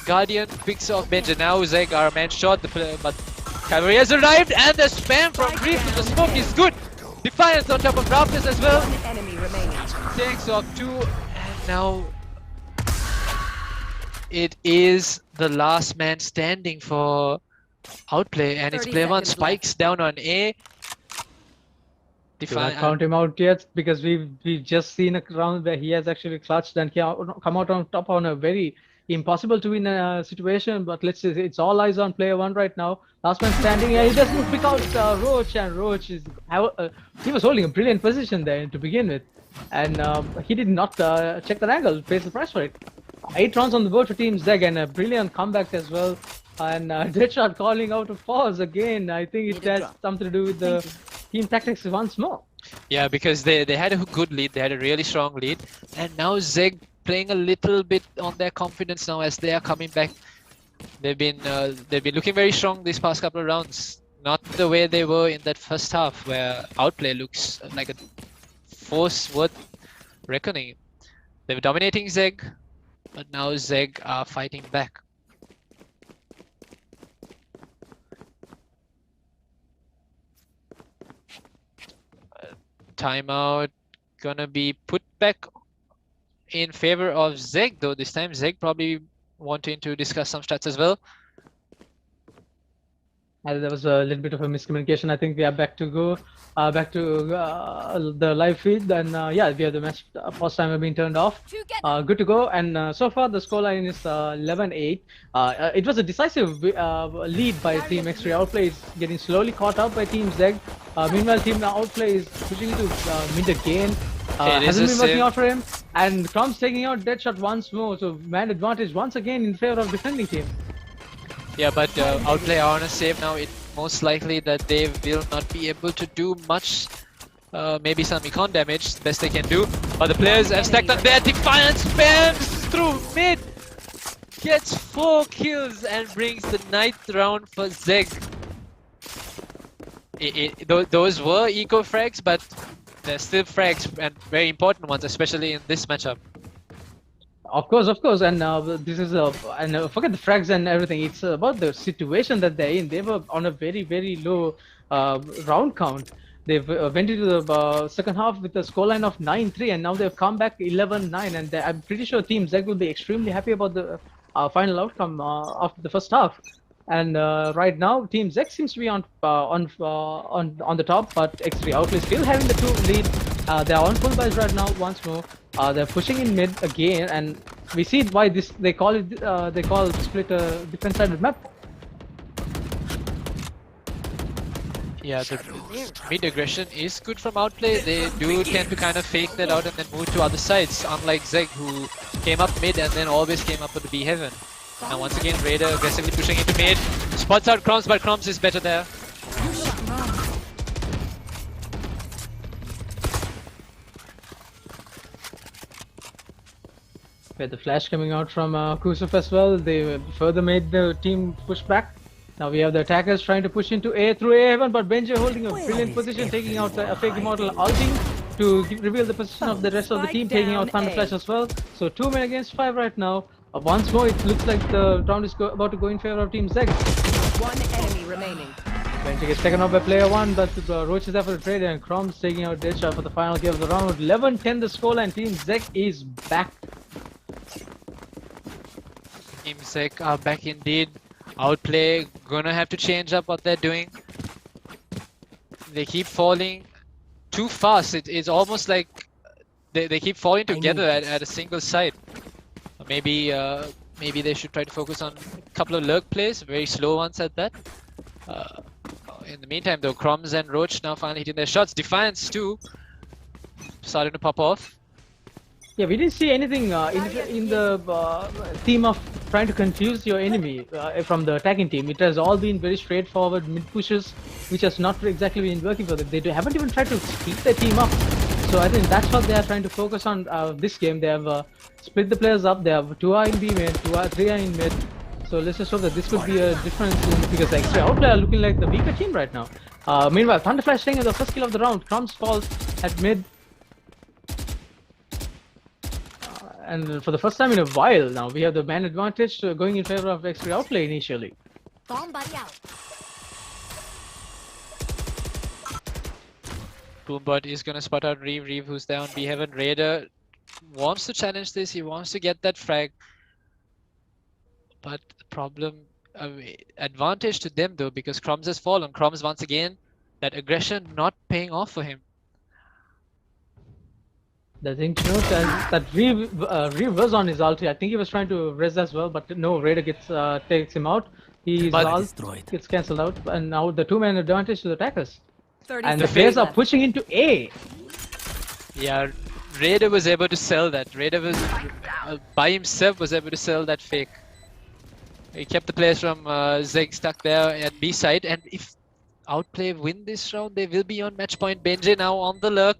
Guardian picks off Benji. Now Zegg are man shot, but Cavalry has arrived, and the spam from Grief to the smoke is good. Defiance on top of Raptors as well. Enemy remaining. Takes off 2, and now it is the last man standing for Outplay, and it's 30 player 1 seconds spikes down on A. Do not count him out yet, because we've just seen a round where he has actually clutched and come out on top on a very impossible to win situation. But let's say it's all eyes on player 1 right now. Last man standing, he doesn't pick out Roach, and Roach is he was holding a brilliant position there to begin with, and he did not check that angle, pays the price for it. 8 rounds on the board for Team Zegg, and a brilliant comeback as well. And Deadshot calling out a pause again. I think it has something to do with the team tactics once more. Yeah, because they had a good lead, they had a really strong lead, and now Zegg playing a little bit on their confidence now as they are coming back. They've been looking very strong these past couple of rounds. Not the way they were in that first half, where Outplay looks like a force worth reckoning. They were dominating Zegg, but now Zegg are fighting back. Timeout gonna be put back in favor of Zegg, though this time Zegg probably wanting to discuss some stats as well. There was a little bit of a miscommunication. I think we are back to go, back to the live feed. And yeah, we have the match pause timer being turned off. Good to go. And so far the scoreline is 11-8. It was a decisive lead by Team X3 Outplay. It's getting slowly caught up by Team Zegg. Meanwhile, Team Outplay is pushing into mid again. Hasn't been working out for him. And Crom's taking out Deadshot once more. So man advantage once again in favor of defending team. Yeah, but Outplay are on a save now. It's most likely that they will not be able to do much. Maybe some econ damage, best they can do. But the players have stacked on there. Defiance spams through mid. Gets 4 kills and brings the 9th round for Zegg. Those were eco frags, but they're still frags and very important ones, especially in this matchup. Of course, and this is and forget the frags and everything. It's about the situation that they're in. They were on a very, very low round count. They've went into the second half with a scoreline of 9-3, and now they've come back 11-9. And I'm pretty sure Team Zegg will be extremely happy about the final outcome after the first half. And right now, Team Zegg seems to be on the top, but X3 Outplay still having the 2 lead. They are on full buys right now once more. They're pushing in mid again, and we see why they call split a defense-sided map. Yeah, the mid aggression is good from Outplay. They do tend to kind of fake that out and then move to other sides, unlike Zegg, who came up mid and then always came up with the B heaven. Now once again, Raider aggressively pushing into mid, spots out Croms, but Croms is better there. We had the flash coming out from Kusuf as well. They further made the team push back. Now we have the attackers trying to push into A through A heaven, but Benji holding a brilliant position, taking out a fake immortal ulting to reveal the position of the rest of the team, taking out Thunder Flash as well. So 2 men against 5 right now. Once more, it looks like the round is about to go in favor of Team Zegg. 1 enemy remaining. Benji gets taken out by player 1, but Roach is there for the trade, and Crom's taking out Deadshot for the final kill of the round. 11-10 the scoreline. Team Zegg is back. Team Zegg are back indeed. Outplay gonna have to change up what they're doing. They keep falling too fast. It's almost like they keep falling together at a single side. Maybe they should try to focus on a couple of lurk plays, very slow ones at that. In the meantime though, Croms and Roach now finally hitting their shots. Defiance too starting to pop off. Yeah, we didn't see anything in the theme of trying to confuse your enemy from the attacking team. It has all been very straightforward mid pushes, which has not exactly been working for them. Haven't even tried to split their team up. So I think that's what they are trying to focus on this game. They have split the players up. They have 2 in B mid, 3 in mid. So let's just hope that this could be a difference because the X3 Outplay are looking like the weaker team right now. Meanwhile, Thunderflash staying in the first kill of the round. Crumbs falls at mid. And for the first time in a while now, we have the man advantage going in favor of X3 Outplay initially. Bomb buddy out. Boombot is gonna spot out Reeve. Reeve who's there on B Heaven. Raider wants to challenge this. He wants to get that frag. But the problem, advantage to them though, because Crumbs has fallen. Crumbs once again, that aggression not paying off for him. The thing to note is that Reeve was on his ulti. I think he was trying to res as well, but no, Raider takes him out. His ult gets cancelled out, and now the 2-man advantage to the attackers. And the players are pushing into A. Yeah, Raider was able to sell that. Raider was by himself was able to sell that fake. He kept the players from Zegg stuck there at B side, and if Outplay win this round, they will be on match point. Benji now on the lurk.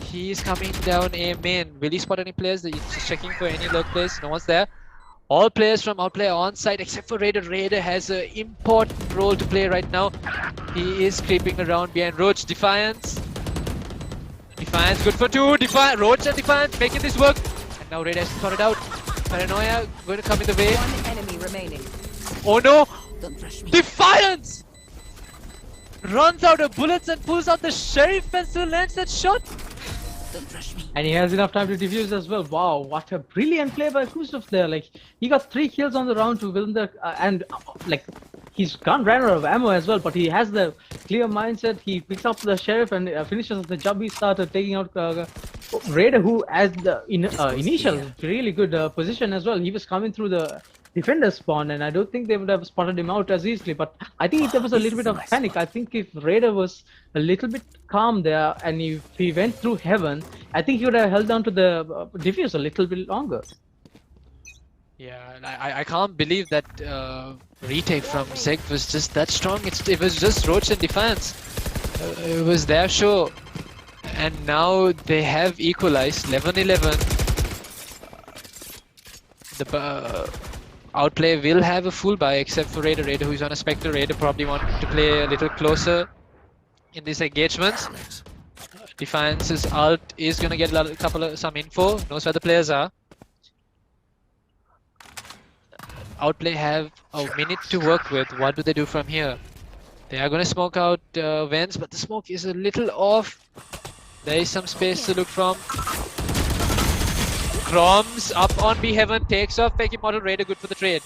He is coming down A main. Will he spot any players? He's just checking for any lurk plays. No one's there. All players from Outplay are on site except for Raider. Raider has an important role to play right now. He is creeping around behind Roach. Defiance. Defiance good for 2. Roach and Defiance making this work. And now Raider has spotted out. Paranoia going to come in the way. 1 enemy remaining. Oh no! Don't rush me. Defiance! Runs out of bullets and pulls out the Sheriff and still lands that shot. Don't rush me. And he has enough time to defuse as well. Wow, what a brilliant play by Kuzov there. Like, he got 3 kills on the round to win the... like, he's gone ran out of ammo as well, but he has the clear mindset. He picks up the Sheriff and finishes the job. He started taking out Raider, who as the initial really good position as well. He was coming through the defender spawn, and I don't think they would have spotted him out as easily, but I think there was a little bit of panic. I think if Raider was a little bit calm there and if he went through Heaven, I think he would have held down to the defuse a little bit longer. Yeah, I can't believe that retake from Zegg was just that strong. It was just Roach and Defiance. It was their show. And now they have equalized 11-11. The Outplay will have a full buy except for Raider. Raider who's on a Spectre. Raider probably want to play a little closer in these engagements. Defiance's ult is gonna get some info, knows where the players are. Outplay have a minute to work with. What do they do from here? They are gonna smoke out vents, but the smoke is a little off. There is some space to look from. Crumbs up on B Heaven, takes off Fake Immortal. Raider good for the trade.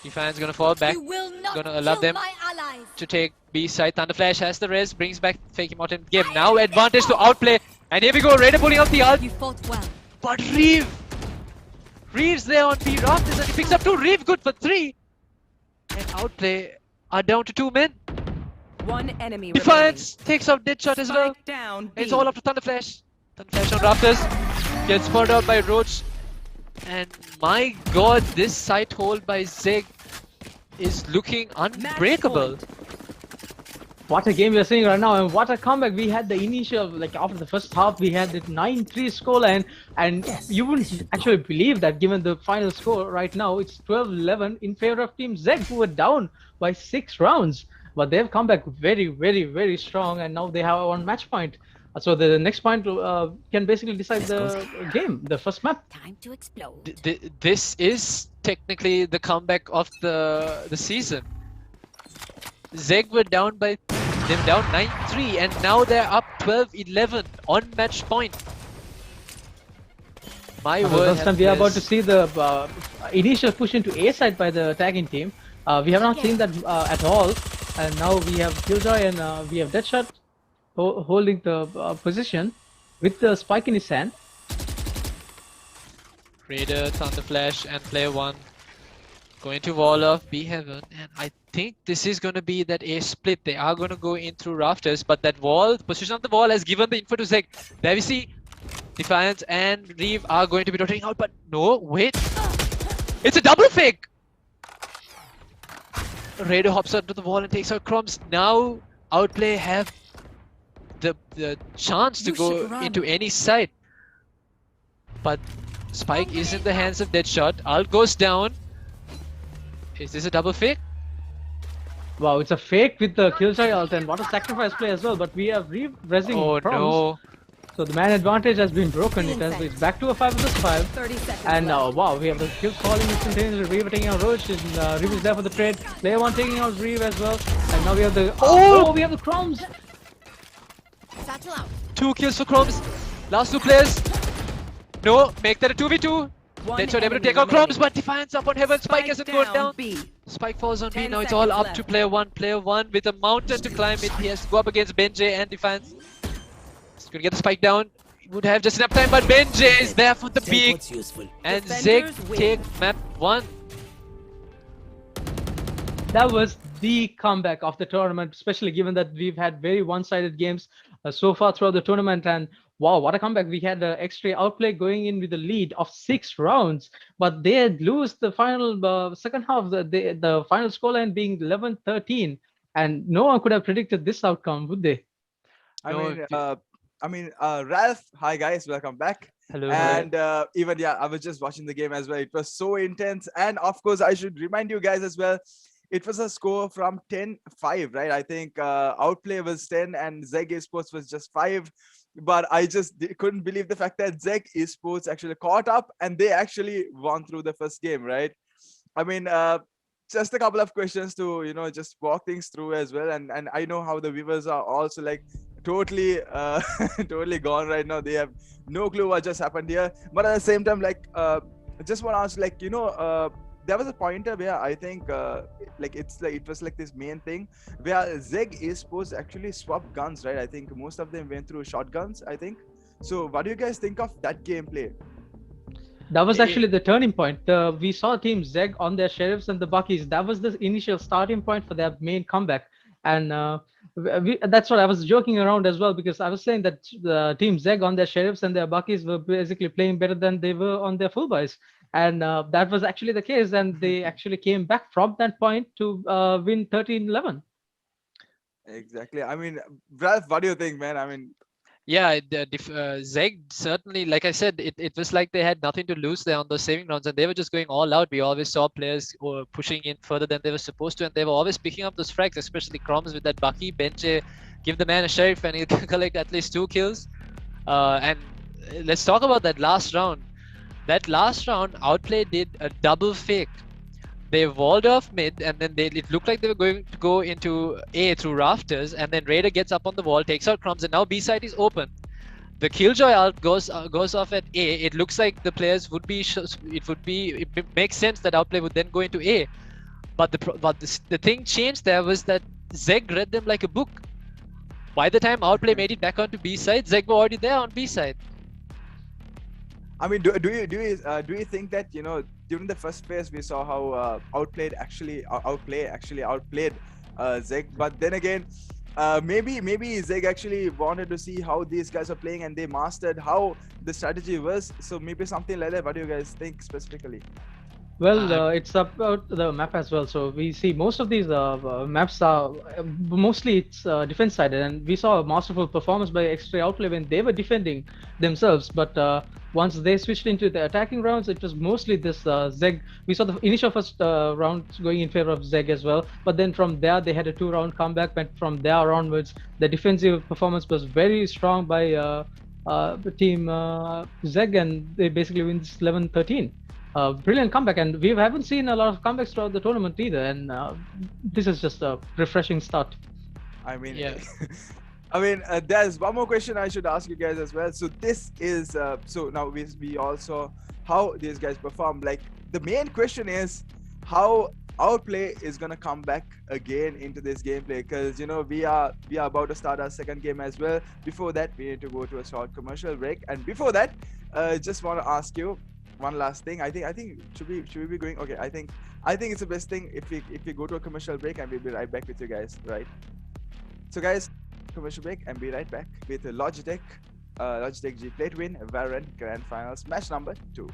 Defiance gonna fall back. Gonna allow them to take B side. Thunderflash has the res, brings back Fake Immortal game. Now advantage to Outplay. And here we go, Raider pulling out the ult. You fought well. But Reeve's there on B rafters and he picks up 2. Reeve good for 3. And Outplay are down to 2 men. 1 enemy Defiance takes out Deadshot as well. Spike down. It's all up to Thunderflash. Thunderflash on rafters. Gets spotted out by Roach. And my god, this site hold by Zegg is looking unbreakable. What a game we are seeing right now, and what a comeback. We had the initial, like after the first half, we had the 9-3 scoreline, and you wouldn't actually believe that given the final score right now. It's 12-11 in favor of Team Zegg, who were down by 6 rounds. But they've come back very, very, very strong, and now they have one match point. So the next point can basically decide the game, the first map. Time to explode. This is technically the comeback of the season. Zegg were down 9-3 and now they're up 12-11 on match point. My word. First time we are about to see the initial push into A side by the tagging team. We have not seen that at all, and now we have Killjoy and we have Deadshot holding the position with the spike in his hand. Raider, Thunderflash, and player 1 going to wall off B Heaven, and I think this is going to be that A split. They are going to go in through rafters, but that wall, position of the wall has given the info to Zegg. There we see Defiance and Reeve are going to be rotating out, but no, wait. It's a double fake! Raider hops onto the wall and takes out Crumbs. Now Outplay have the chance to You go should run. into any side. But Spike is in the hands of Deadshot. Ult goes down. Is this a double fake? Wow, it's a fake with the Killjoy ult, and what a sacrifice play as well. But we are re-resing Oh Crumbs. no. So the man advantage has been broken. It's back to a 5 vs 5. 30 seconds And left. wow, we have the kills falling instantaneously. Reeve taking out Roach. Reeve is there for the trade. Player 1 taking out Reeve as well. And now we have the we have the Crumbs. Satchel out. 2 kills for Crumbs. Last 2 players. No, make that a 2v2. One Deadshot able to enemy take out Crumbs, remaining. but Defiance up on Heaven. Spike hasn't gone down. B. Spike falls on B. 10 Now it's all up seconds to left. player 1. Player 1 with a mountain to climb it. He has to go up against Benjay and Defiance. He's gonna get the spike down. He would have just enough time, but Benjay is there for the Take peak. what's useful. And Defenders Zegg win. take map 1. That was the comeback of the tournament, especially given that we've had very one-sided games so far throughout the tournament. And wow, what a comeback. We had X3 Outplay going in with a lead of 6 rounds, but they lose the final second half, the final scoreline being 11-13. And no one could have predicted this outcome, would they? I mean, Ralph, hi guys, welcome back. Hello. And even I was just watching the game as well. It was so intense, and of course I should remind you guys as well, it was a score from 10-5, right? I think Outplay was 10 and Zegg Esports was just 5, but I just couldn't believe the fact that Zegg Esports actually caught up and they actually won through the first game, right? I mean, just a couple of questions to just walk things through as well, and I know how the viewers are also like totally totally gone right now. They have no clue what just happened here, but at the same time, like I just want to ask, like there was a pointer where I think it was like this main thing where Zegg Esports actually swapped guns, right? I think most of them went through shotguns, I think. So what do you guys think of that gameplay? That was actually the turning point. We saw Team Zegg on their Sheriffs and the Buckies. That was the initial starting point for their main comeback. And that's what I was joking around as well, because I was saying that the Team Zegg on their Sheriffs and their Buckies were basically playing better than they were on their full buys. And that was actually the case. And they actually came back from that point to win 13-11. Exactly. I mean, Ralph, what do you think, man? I mean, Yeah, Zegg certainly, like I said, it was like they had nothing to lose there on those saving rounds, and they were just going all out. We always saw players pushing in further than they were supposed to, and they were always picking up those frags, especially Crumbs with that Bucky. Benjay, give the man a sheriff and he'll collect at least 2 kills. And let's talk about that last round. That last round, Outplay did a double fake. They walled off mid, and then it looked like they were going to go into A through rafters, and then Raider gets up on the wall, takes out Crumbs, and now B side is open. The Killjoy ult goes off at A. It looks like the players would be. It makes sense that Outplay would then go into A, but the thing changed there was that Zegg read them like a book. By the time Outplay made it back onto B side, Zegg were already there on B side. I mean, do you think that during the first phase we saw how Outplay actually outplayed Zegg, but then again, maybe Zegg actually wanted to see how these guys are playing and they mastered how the strategy was. So maybe something like that. What do you guys think specifically? Well, it's about the map as well. So we see most of these maps are mostly it's defense sided, and we saw a masterful performance by X3 Outplay when they were defending themselves. But once they switched into the attacking rounds, it was mostly this Zegg. We saw the initial first round going in favor of Zegg as well. But then from there, they had a 2-round comeback. But from there onwards, the defensive performance was very strong by team Zegg, and they basically win this 11-13. Brilliant comeback, and we haven't seen a lot of comebacks throughout the tournament either, and this is just a refreshing start. I mean, Yeah. I mean, there's one more question I should ask you guys as well. So this is so now we all saw how these guys perform. Like the main question is how Outplay is gonna come back again into this gameplay, because we are about to start our second game as well. Before that, we need to go to a short commercial break, and before that, just want to ask you one last thing. I think should we be going? Okay, I think it's the best thing if we go to a commercial break, and we'll be right back with you guys, right? So guys, commercial break, and be right back with Logitech Logitech G played Win Valorant Grand Finals match number 2.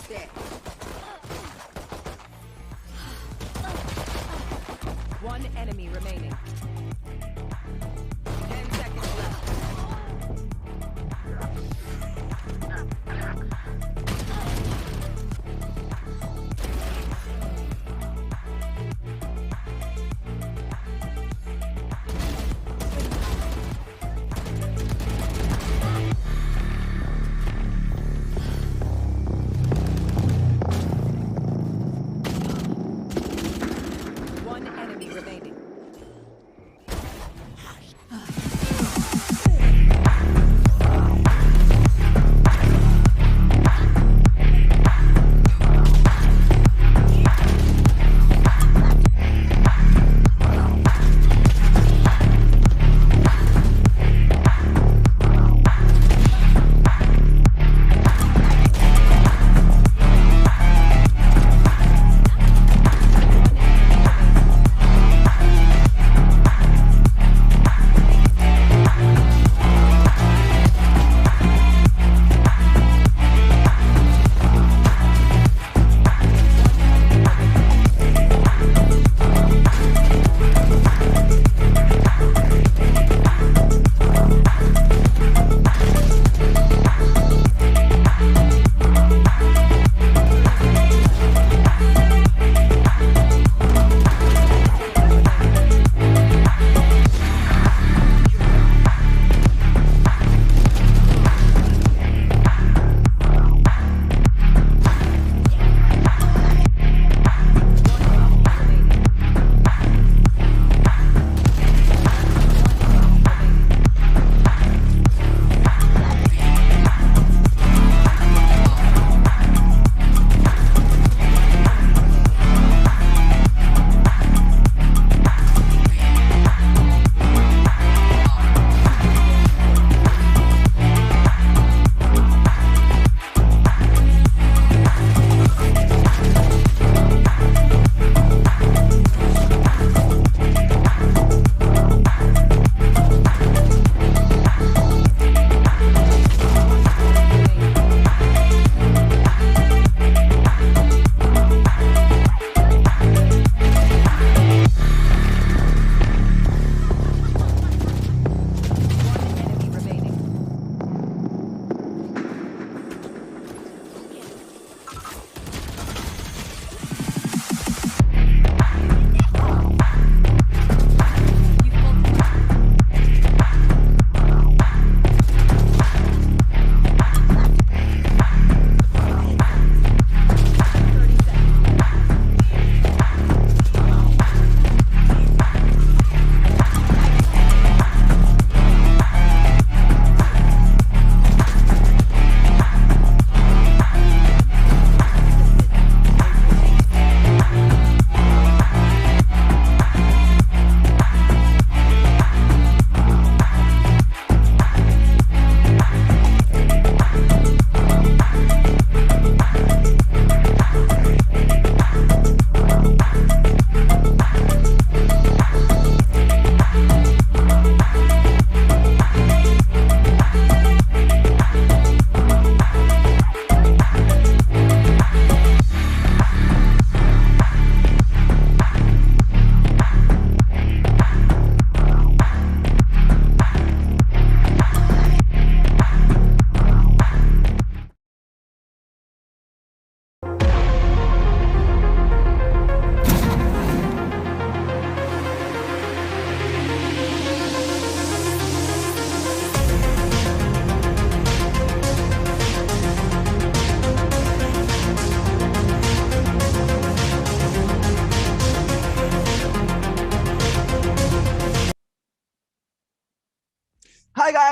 There. One enemy remaining. 10 seconds left. One enemy remaining.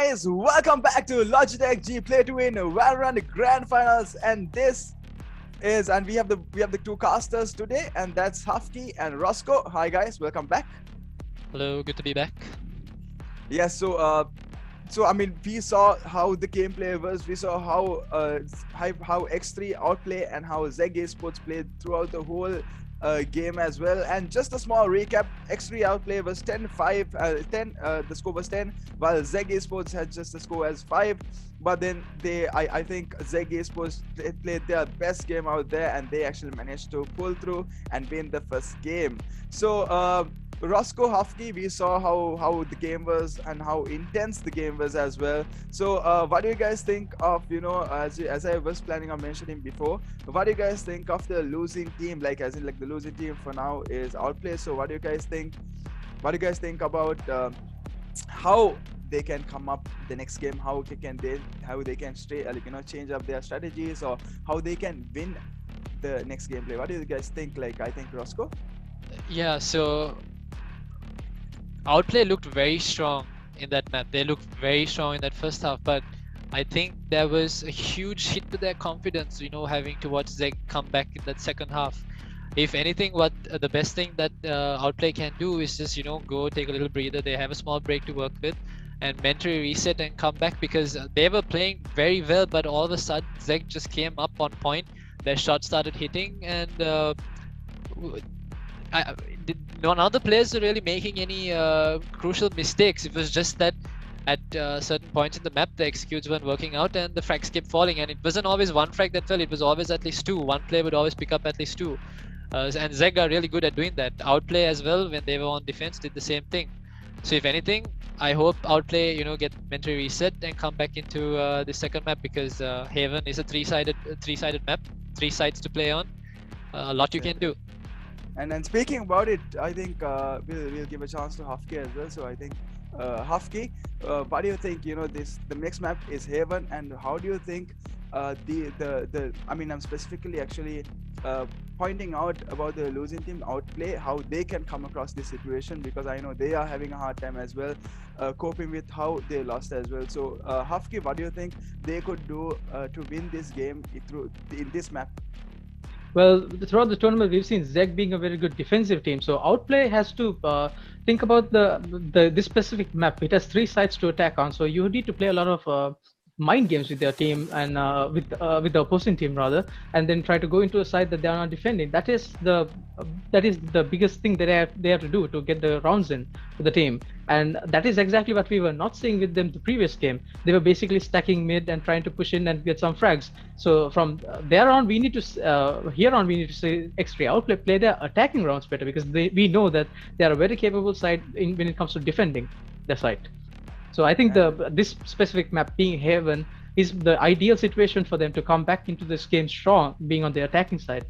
guys, welcome back to Logitech G Play to Win Valorant Grand Finals, and we have the two casters today, and that's Hafki and Roscoe. Hi guys, welcome back. Hello, good to be back. Yes, so I mean, we saw how the gameplay was. We saw how X3 Outplay and how Zegg Esports played throughout the whole game as well. And just a small recap: X3 Outplay was 10-5, the score was 10, while Zegg Esports had just the score as 5. But then I think Zegg Esports played their best game out there, and they actually managed to pull through and win the first game. So Roscoe, Hafki, we saw how the game was and how intense the game was as well. So what do you guys think of, as I was planning on mentioning before, what do you guys think of the losing team? Like, as in, like, the losing team for now is Outplay. So what do you guys think about how they can come up the next game? How they can change up their strategies, or how they can win the next gameplay? What do you guys think? Like, I think Roscoe. Yeah, so Outplay looked very strong in that map. They looked very strong in that first half, but I think there was a huge hit to their confidence, having to watch Zegg come back in that second half. If anything, what the best thing that Outplay can do is just, go take a little breather. They have a small break to work with and mentally reset and come back, because they were playing very well, but all of a sudden Zegg just came up on point. Their shots started hitting, and none of the players were really making any crucial mistakes. It was just that at certain points in the map, the executes weren't working out and the frags kept falling. And it wasn't always one frag that fell, it was always at least two. One player would always pick up at least two. And Zegg are really good at doing that. Outplay as well, when they were on defense, did the same thing. So if anything, I hope Outplay, get mentally reset and come back into the second map, because Haven is a three-sided map, 3 sides to play on. A lot you can do. And then speaking about it, I think we'll give a chance to Hafki as well. So I think Hafki, what do you think? The next map is Haven, and how do you think I'm specifically actually pointing out about the losing team Outplay, how they can come across this situation, because I know they are having a hard time as well coping with how they lost as well. So Hafki, what do you think they could do to win this game in this map? Well, throughout the tournament, we've seen Zegg being a very good defensive team. So Outplay has to think about this specific map. It has 3 sides to attack on. So you need to play a lot of mind games with their team and with the opposing team rather, and then try to go into a side that they are not defending. That is the biggest thing that they have to do to get the rounds in for the team. And that is exactly what we were not seeing with them the previous game. They were basically stacking mid and trying to push in and get some frags. So from there on, we need to see X3 Outplay play their attacking rounds better, because we know that they are a very capable side when it comes to defending the site. So I think this specific map being Haven is the ideal situation for them to come back into this game strong, being on the attacking side.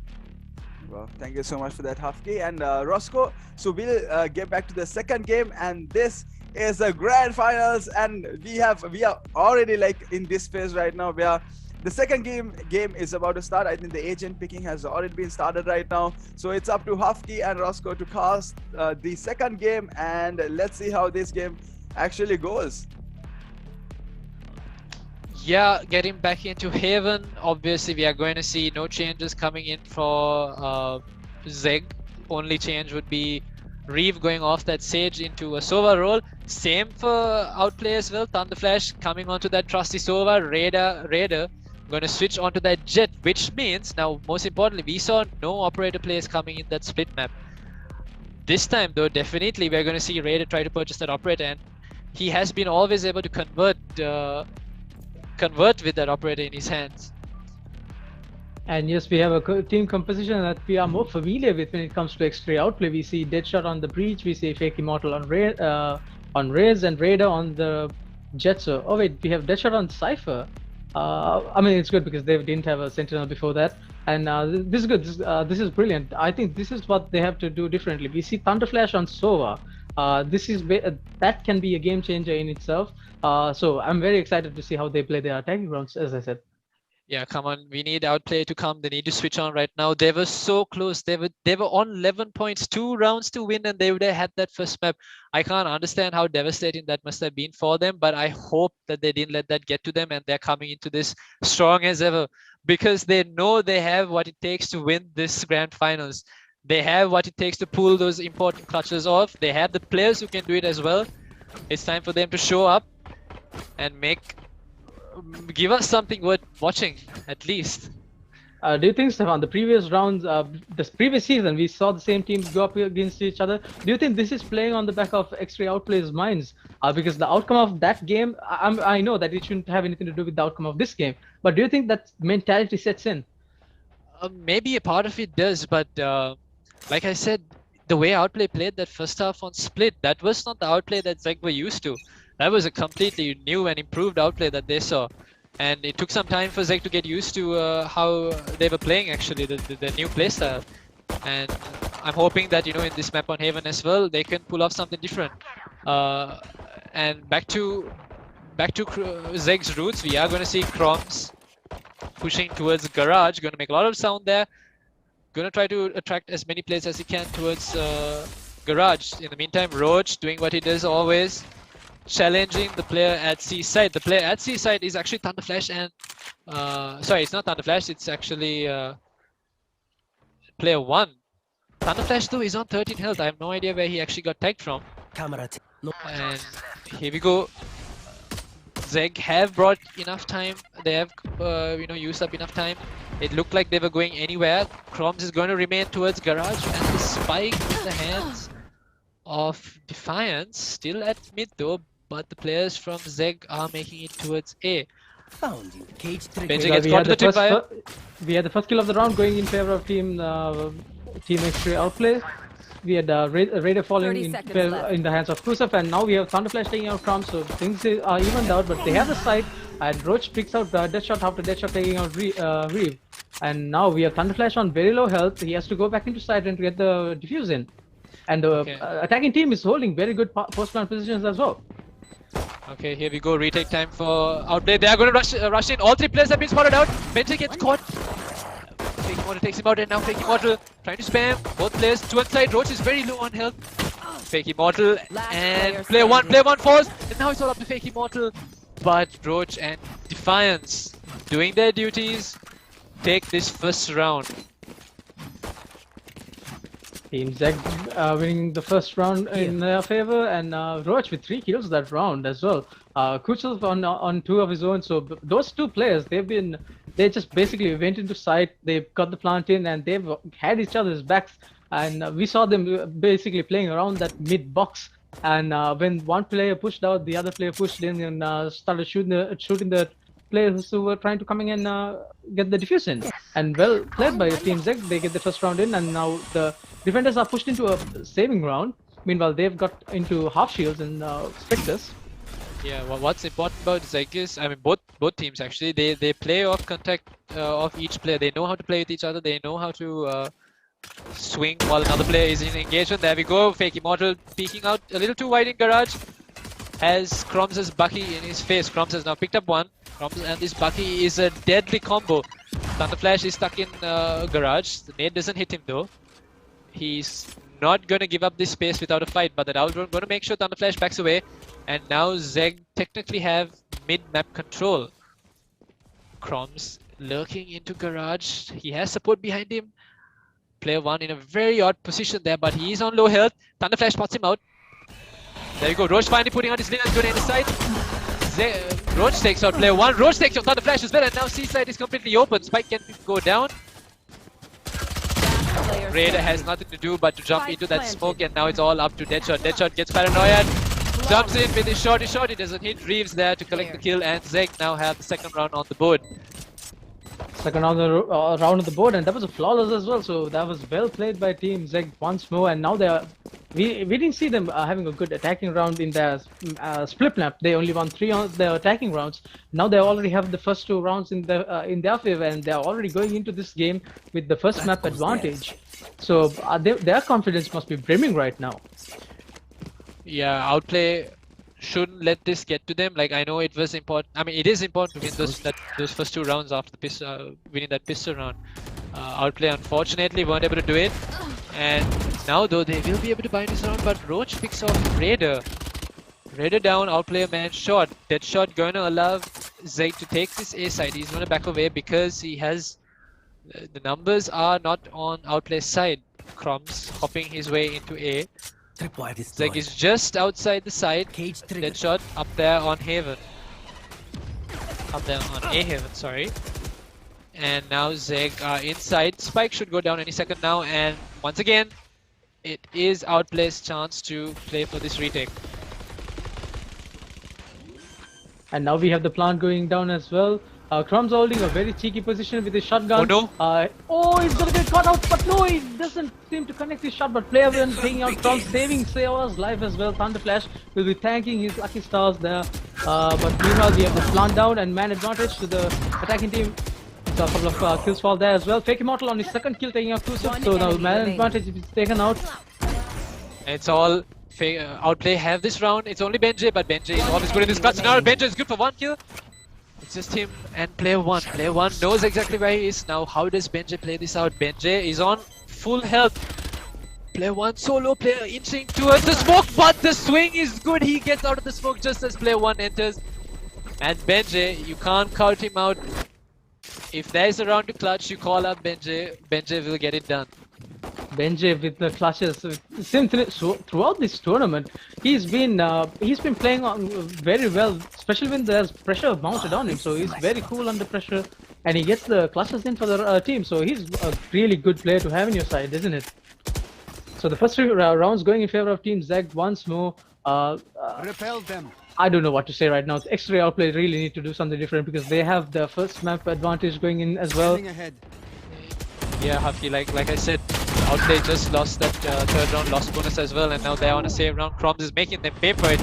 Well, thank you so much for that, Hafki. And Roscoe, so we'll get back to the second game, and this is the grand finals, and we are already like in this phase right now where the second game is about to start. I think the agent picking has already been started right now, so it's up to Hafki and Roscoe to cast the second game, and let's see how this game actually goes. Yeah, getting back into Haven, obviously we are going to see no changes coming in for Zegg. Only change would be Reeve going off that Sage into a Sova role. Same for Outplay as well. Thunderflash coming onto that trusty Sova. Raider going to switch onto that Jet, which means, now most importantly, we saw no operator players coming in that split map. This time though, definitely we're going to see Raider try to purchase that operator, and he has been always able to convert with that operator in his hands. And yes, we have a team composition that we are more familiar with when it comes to X3 Outplay. We see Deadshot on the Breach, we see Fake Immortal on Raze, and Raider on the Jetso. Oh wait, we have Deadshot on Cypher. I mean, it's good because they didn't have a Sentinel before that. And this is good. This is brilliant. I think this is what they have to do differently. We see Thunderflash on Sova. That can be a game changer in itself. So I'm very excited to see how they play their attacking rounds, as I said. Yeah, come on. We need Outplay to come. They need to switch on right now. They were so close. They were on 11 points, 2 rounds to win, and they would have had that first map. I can't understand how devastating that must have been for them, but I hope that they didn't let that get to them and they're coming into this strong as ever because they know they have what it takes to win this grand finals. They have what it takes to pull those important clutches off. They have the players who can do it as well. It's time for them to show up and give us something worth watching at least. Do you think, Stefan, the previous rounds, this previous season, we saw the same teams go up against each other. Do you think this is playing on the back of X3 Outplay's minds? Because the outcome of that game, I know that it shouldn't have anything to do with the outcome of this game, but do you think that mentality sets in? Maybe a part of it does, but like I said, the way Outplay played that first half on Split, that was not the Outplay that Zegg were used to. That was a completely new and improved Outplay that they saw. And it took some time for Zegg to get used to how they were playing actually, the new playstyle. And I'm hoping that, in this map on Haven as well, they can pull off something different. And back to Zegg's roots, we are going to see Chroms pushing towards Garage, going to make a lot of sound there. Going to try to attract as many players as he can towards Garage. In the meantime, Roach doing what he does always, challenging the player at C side. The player at C side is actually Thunderflash and sorry, it's not Thunderflash, it's actually player 1. Thunderflash though is on 13 health. I have no idea where he actually got tagged from. And here we go. Zegg have brought enough time. They have used up enough time. It looked like they were going anywhere. Chroms is going to remain towards Garage, and the spike in the hands of Defiance, still at mid though, but the players from Zegg are making it towards A. Found you. Cage 3. Benji gets caught to the tripwire. We had the first kill of the round going in favor of Team X3 Outplay. We had Raider falling in the hands of Kusuf, and now we have Thunderflash taking out Chroms, so things are evened out, but they have the side, and Roach picks out Deadshot after Deadshot taking out Reeve. And now we have Thunderflash on very low health. He has to go back into side and get the defuse in. And the attacking team is holding very good post-plant positions as well. Okay, here we go. Retake time for Outplay. They are going to rush in. All 3 players have been spotted out. Benji gets caught. Fake Immortal takes him out, and now Fake Immortal trying to spam. Both players to one side. Roach is very low on health. Fake Immortal and player one falls. And now it's all up to Fake Immortal. But Roach and Defiance doing their duties take this first round. Team Zegg winning the first round in their favor, and Roach with 3 kills that round as well. Kuchel on 2 of his own. So those 2 players, they just basically went into site. They got the plant in, and they've had each other's backs. And we saw them basically playing around that mid box. And when one player pushed out, the other player pushed in and started shooting the players who were trying to come in and get the defuse in. And well played by Team Zegg. They get the first round in, and now the defenders are pushed into a saving round. Meanwhile, they've got into half shields and specters. Yeah, well, what's important about Zegg is, I mean, both teams actually, they play off contact of each player. They know how to play with each other. They know how to swing while another player is in engagement. There we go. Fake Immortal peeking out a little too wide in Garage. Has Chroms' Bucky in his face. Chroms has now picked up one. Chroms and this Bucky is a deadly combo. Thunderflash is stuck in Garage. The nade doesn't hit him though. He's not going to give up this space without a fight, but the Downdrawn going to make sure Thunderflash backs away. And now Zegg technically have mid-map control. Chroms lurking into Garage. He has support behind him. Player 1 in a very odd position there, but he is on low health. Thunderflash spots him out. There you go. Roach finally putting on his linen, going to end the side. Roach takes out player 1. Roach takes out Thunderflash as well, and now C side is completely open. Spike can go down. Raider has nothing to do but to jump into that smoke, and now it's all up to Deadshot. Deadshot gets paranoid, jumps in with his shorty shot. He doesn't hit. Reeves there to collect the kill, and Zegg now have the second round on the board. Second round on the board, and that was a flawless as well. So that was well played by Team Zegg once more, and now they are. We didn't see them having a good attacking round in their split map. They only won 3 on their attacking rounds. Now they already have the first 2 rounds in their favor, and they are already going into this game with the first map advantage. So their confidence must be brimming right now. Yeah, Outplay shouldn't let this get to them. Like, I know it was important. I mean, it is important to win those first 2 rounds after the winning that pistol round. Outplay unfortunately weren't able to do it, and now though they will be able to buy this round. But Roach picks off Raider. Raider down. Outplay a man shot. Dead shot going to allow Zegg to take this A side. He's going to back away because he has the numbers are not on Outplay's side. Crumbs hopping his way into A. Tripwire Zegg destroyed. is just outside the side. Cage triggered. Dead shot up there on Haven. Up there on A Haven, sorry. And now Zegg are inside. Spike should go down any second now. And once again, it is Outplay's chance to play for this retake. And now we have the plant going down as well. Crumbs holding a very cheeky position with his shotgun. Oh no! He's gonna get caught out, but no, he doesn't seem to connect his shot. But player one taking out Crumbs, saving Seora's life as well. Thunderflash will be thanking his lucky stars there. But meanwhile, we have the plant down and man advantage to the attacking team. So a couple of kills fall there as well. Fake Immortal on his second kill taking out Kusuf. So now man advantage is taken out. It's all Outplay have this round. It's only Benji, but Benji is always good in this clutch. Now Benji is good for 1 kill. It's just him and player one. Player one knows exactly where he is now. How does Benji play this out? Benji is on full health. Player one solo player inching towards the smoke, but the swing is good. He gets out of the smoke just as player one enters. And Benji, you can't count him out. If there's a round to clutch, you call up Benji. Benji will get it done. Benji with the clutches. So throughout this tournament, he's been playing on very well, especially when there's pressure mounted on him. So he's very cool under pressure, and he gets the clutches in for the team. So he's a really good player to have in your side, isn't it? So the first 3 rounds going in favor of Team Zegg once more. Repel them. I don't know what to say right now. X3 Outplay really need to do something different because they have the first map advantage going in as well. Ahead. Yeah, Huffy, like I said, Outplay just lost that 3rd round loss bonus as well, and now they're on a save round. Crumbs is making them pay for it.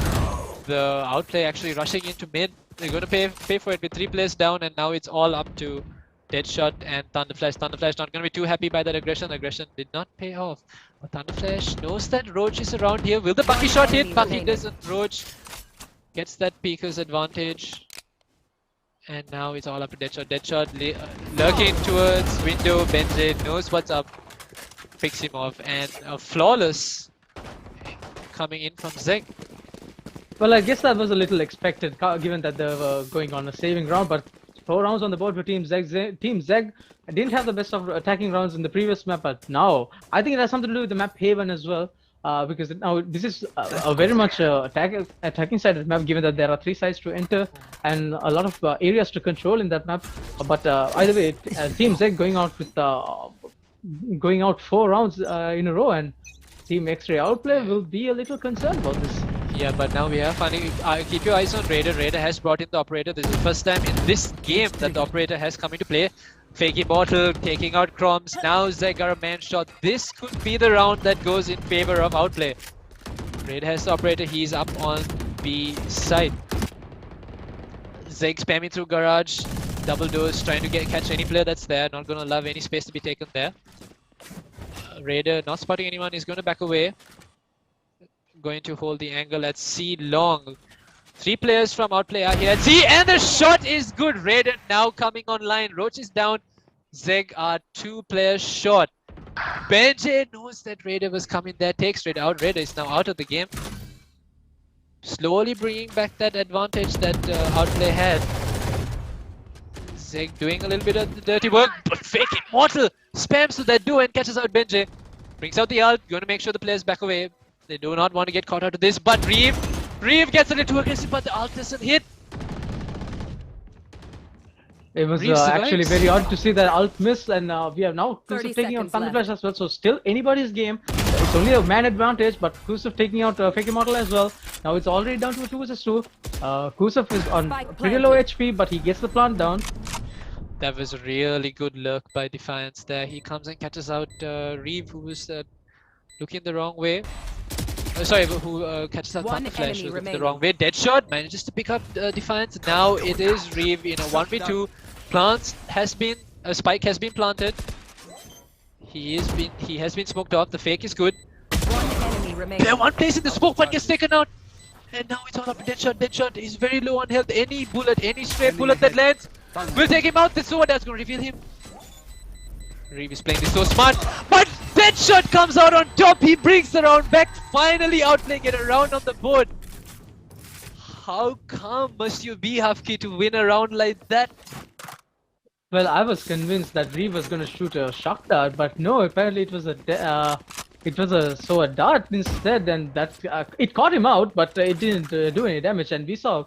The Outplay actually rushing into mid. They're going to pay for it with 3 players down, and now it's all up to Deadshot and Thunderflash. Thunderflash not going to be too happy by that aggression. Aggression did not pay off. But Thunderflash knows that Roach is around here. Will the Bucky shot hit? Bucky doesn't. Roach gets that Peeker's advantage. And now it's all up to Deadshot. Deadshot lurking towards window. Benji knows what's up. Picks him off. And a flawless coming in from Zegg. Well, I guess that was a little expected given that they were going on a saving round, but 4 rounds on the board for Team Zegg. Team Zegg didn't have the best of attacking rounds in the previous map, but now I think it has something to do with the map Haven as well. Because now this is a very much attacking side of the map, given that there are 3 sides to enter and a lot of areas to control in that map. But either way, Team Zegg going out with 4 rounds in a row, and Team X3 Outplay will be a little concerned about this. Yeah, but now we are finding. Keep your eyes on Raider. Raider has brought in the operator. This is the first time in this game that the operator has come into play. Fake Immortal taking out Crumbs. Now Zegg are a man shot. This could be the round that goes in favor of Outplay. Raider has the operator. He's up on B side. Zegg spamming through garage. Double doors, trying to catch any player that's there. Not going to allow any space to be taken there. Raider not spotting anyone. He's going to back away. Going to hold the angle at C long. 3 players from Outplay are here at C, and the shot is good. Raider now coming online. Roach is down. Zegg are 2 players short. Benji knows that Raider was coming there. Takes Raider out. Raider is now out of the game. Slowly bringing back that advantage that Outplay had. Zegg doing a little bit of the dirty work, but Fake Immortal spams to that duo and catches out Benji. Brings out the ult. Going to make sure the players back away. They do not want to get caught out of this, but Reeve gets a little too aggressive, but the ult doesn't hit. It was actually very odd to see that ult miss, and we have now Kusuf taking out Thunderflash as well, so still anybody's game. It's only a man advantage, but Kusuf taking out Fake Immortal as well. Now it's already down to a 2 vs 2. Kusuf is on pretty low HP, but he gets the plant down. That was a really good lurk by Defiance there. He comes and catches out Reeve, who was looking the wrong way. Who catches out Thunderflash the wrong way. Deadshot manages to pick up Defiance. Now it is Reeve in a 1v2. Spike has been planted. He has been smoked off. The fake is good. One enemy remaining. Player one plays in the smoke, but gets taken out. And now it's all up to Deadshot. Deadshot is very low on health. Any bullet, any stray bullet that lands will take him out. The sword that's going to reveal him. Reeve is playing this so smart, but Deadshot comes out on top. He brings the round back. Finally, Outplay get a round on the board. How calm must you be, Hafki, to win a round like that? Well, I was convinced that Reeve was going to shoot a shock dart, but no, apparently it was a dart instead, and that it caught him out, but it didn't do any damage. And we saw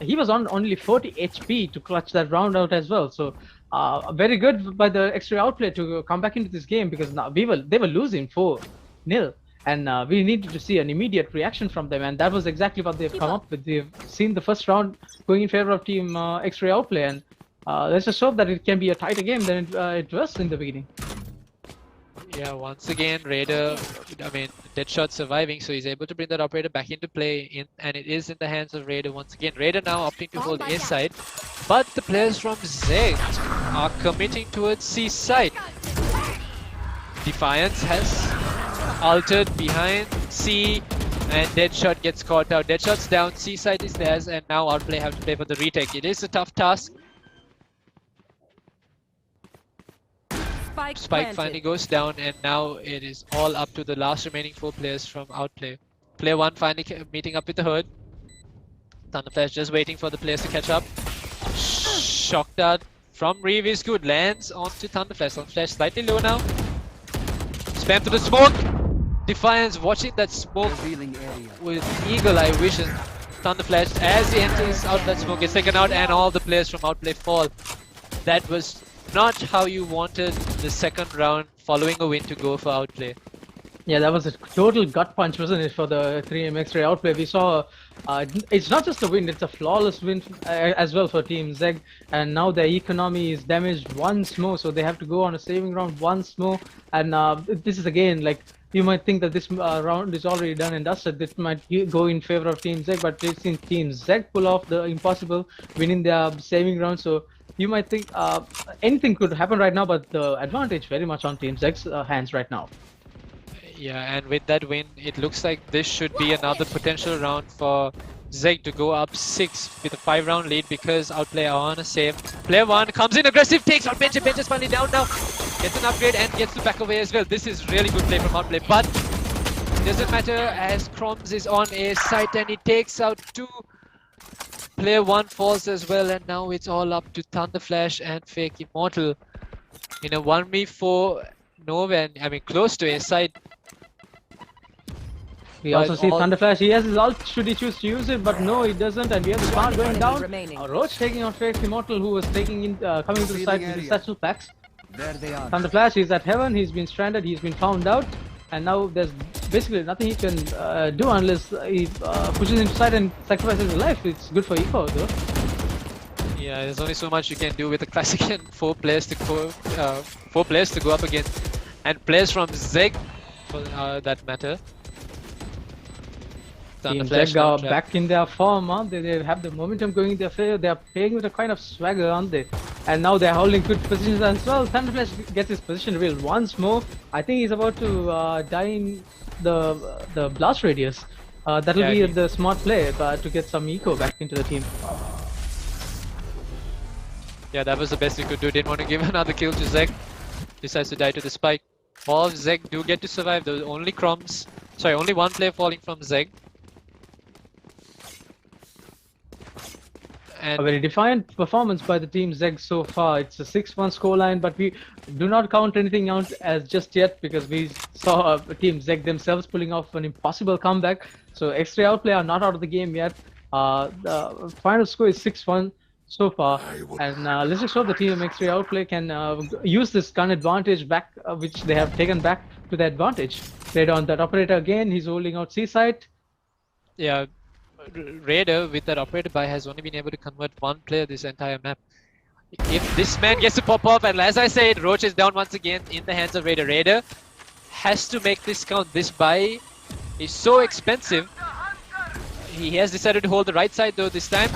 he was on only 40 HP to clutch that round out as well. So very good by the X3 Outplay to come back into this game, because now they were losing 4-0. And we needed to see an immediate reaction from them, and that was exactly what they've come up with. They've seen the first round going in favor of Team X3 Outplay, and let's just hope that it can be a tighter game than it was in the beginning. Yeah, once again, Raider, Deadshot surviving, so he's able to bring that operator back into play, and it is in the hands of Raider once again. Raider now opting to hold A side, but the players from Zegg are committing towards C side. Defiance has altered behind C, and Deadshot gets caught out. Deadshot's down, C side is theirs, and now Outplay have to play for the retake. It is a tough task. Spike finally goes down, and now it is all up to the last remaining 4 players from Outplay. Player 1 finally meeting up with the herd. Thunderflash just waiting for the players to catch up. Shock dart from Reeve is good, lands onto Thunderflash. Thunderflash slightly low now. Spam to the smoke. Defiance watching that smoke with eagle-eye vision. Thunderflash, as he enters out that smoke, gets taken out, and all the players from Outplay fall. That was not how you wanted the second round following a win to go for Outplay. Yeah, that was a total gut punch, wasn't it, for the 3MX3 Outplay? We saw it's not just a win, it's a flawless win as well for Team Zegg, and now their economy is damaged once more, so they have to go on a saving round once more. And this is again, like, you might think that this round is already done and dusted. This might go in favor of Team Zegg, but we've seen Team Zegg pull off the impossible, winning their saving round. So you might think anything could happen right now, but the advantage very much on Team Zegg's hands right now. Yeah, and with that win, it looks like this should be another potential round for Zegg to go up 6 with a 5-round lead, because Outplay are on a save. Player 1 comes in aggressive, takes out Bench. Bench is finally down now. Gets an upgrade and gets to back away as well. This is really good play from Outplay, but it doesn't matter as Kroms is on a site and he takes out 2. Player 1 falls as well, and now it's all up to Thunderflash and Fake Immortal in a 1v4 nowhere, close to a site. We also see Thunderflash, he has his ult should he choose to use it, but no, he doesn't, and we have the spark going down. Roach taking on Fake Immortal, who was taking in, coming to the side with his satchel packs. There they are. Thunderflash is at heaven, he's been stranded, he's been found out, and now there's basically nothing he can do unless he pushes inside and sacrifices his life. It's good for Eco though. Yeah, there's only so much you can do with a classic and 4 players to go up against, and players from Zegg for that matter. Team Zegg are back in their form, huh? They have the momentum going in their favor. They are playing with a kind of swagger, aren't they? And now they're holding good positions as well. Thunderflash gets his position revealed once more. I think he's about to die in the blast radius. That'll be the smart play to get some eco back into the team. Yeah, that was the best he could do. Didn't want to give another kill to Zegg. Decides to die to the spike. All of Zegg do get to survive. There's only only 1 player falling from Zegg. A very defiant performance by the Team Zegg so far. It's a 6-1 scoreline, but we do not count anything out as just yet, because we saw Team Zegg themselves pulling off an impossible comeback. So X3 Outplay are not out of the game yet. The final score is 6-1 so far, and let's just hope the Team X3 Outplay can use this gun advantage back, which they have taken back to their advantage. Raider on that operator again, he's holding out C site. Yeah. Raider with that operator buy has only been able to convert 1 player this entire map. If this man gets to pop off, and as I said, Roach is down once again in the hands of Raider. Raider has to make this count. This buy is so expensive. He has decided to hold the right side though this time.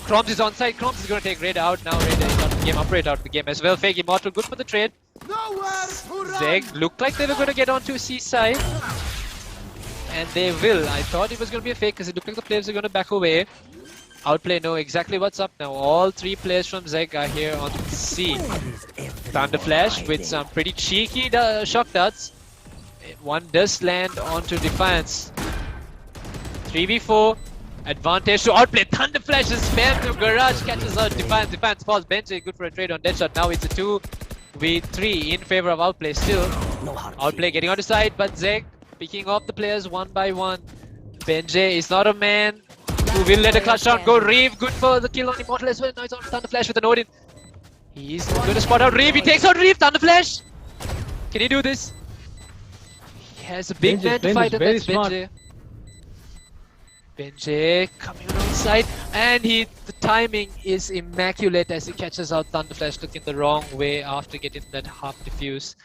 Kroms is on side. Kroms is going to take Raider out now. Raider is out of the game. Operator out of the game as well. Fake Immortal good for the trade. Zegg looked like they were going to get onto C side. and they will. I thought it was going to be a fake because it looked like the players are going to back away. Outplay know exactly what's up now. All three players from Zegg are here on C. Thunder Flash with some pretty cheeky shock darts. One does land onto Defiance. 3v4. Advantage to Outplay. Thunder Flash is spammed to Garage, catches out Defiance. Defiance falls. Benji good for a trade on Deadshot. Now it's a 2v3 in favor of Outplay still. Outplay getting on the side, but Zegg picking off the players one by one. Benji is not a man who will let a clutch round go. Reeve good for the kill on Immortal as well. Now it's on Thunder Flash with an Odin. He's going to spot out Reeve. He takes out Reeve. Thunder Flash. Can he do this? He has a big man to fight, and that's Benji. Benji coming alongside, and the timing is immaculate as he catches out Thunder Flash looking the wrong way after getting that half diffuse.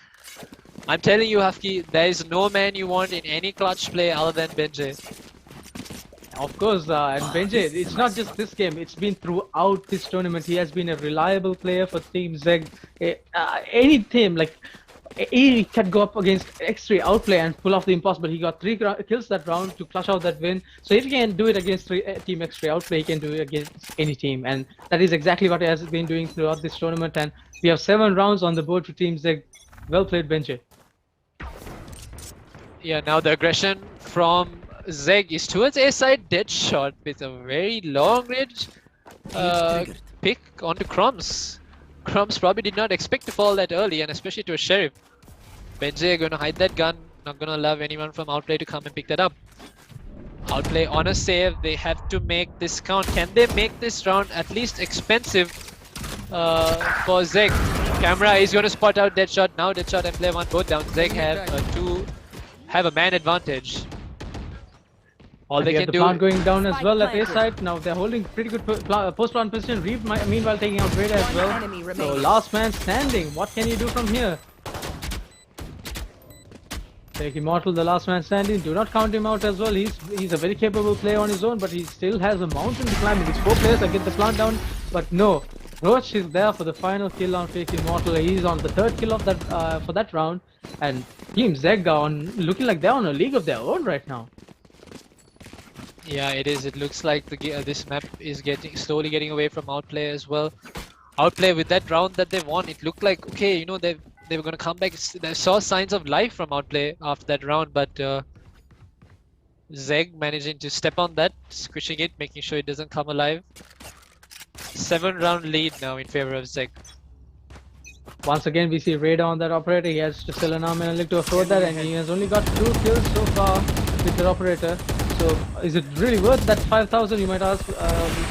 I'm telling you, Hafki, there is no man you want in any clutch play other than Benji. Of course, and Benji, it's not just this game, it's been throughout this tournament. He has been a reliable player for Team Zegg. Any team, like, he can go up against X3 Outplay and pull off the impossible. He got 3 kills that round to clutch out that win. So if he can do it against Team X3 Outplay, he can do it against any team. And that is exactly what he has been doing throughout this tournament. And we have 7 rounds on the board for Team Zegg. Well played, Benji. Yeah, now the aggression from Zegg is towards A side. Deadshot with a very long range pick onto Crumbs. Crumbs probably did not expect to fall that early, and especially to a Sheriff. Benji going to hide that gun, not going to allow anyone from Outplay to come and pick that up. Outplay on a save, they have to make this count. Can they make this round at least expensive for Zegg? Camera is going to spot out Deadshot. Now Deadshot and Play 1 both down. Zegg have a man advantage. All they can the do. plant going down as well at A side. Now they're holding pretty good post plant position. Reeve meanwhile taking out Raider as well. So last man standing. What can you do from here? Take Immortal, the last man standing. Do not count him out as well. He's a very capable player on his own, but he still has a mountain to climb. It's 4 players that get the plant down, but no. Roach is there for the final kill on Fake Immortal. He's on the 3rd kill of that for that round, and Team Zegg are looking like they're on a league of their own right now. Yeah, it is. It looks like this map is slowly getting away from Outplay as well. Outplay with that round that they won, it looked like, okay, you know, they were going to come back. They saw signs of life from Outplay after that round, but Zegg managing to step on that, squishing it, making sure it doesn't come alive. 7-round lead now in favor of Zegg. Once again, we see Raider on that operator. He has to sell an arm and a leg to afford that, and he has only got 2 kills so far with the operator. So, is it really worth that 5,000? You might ask. We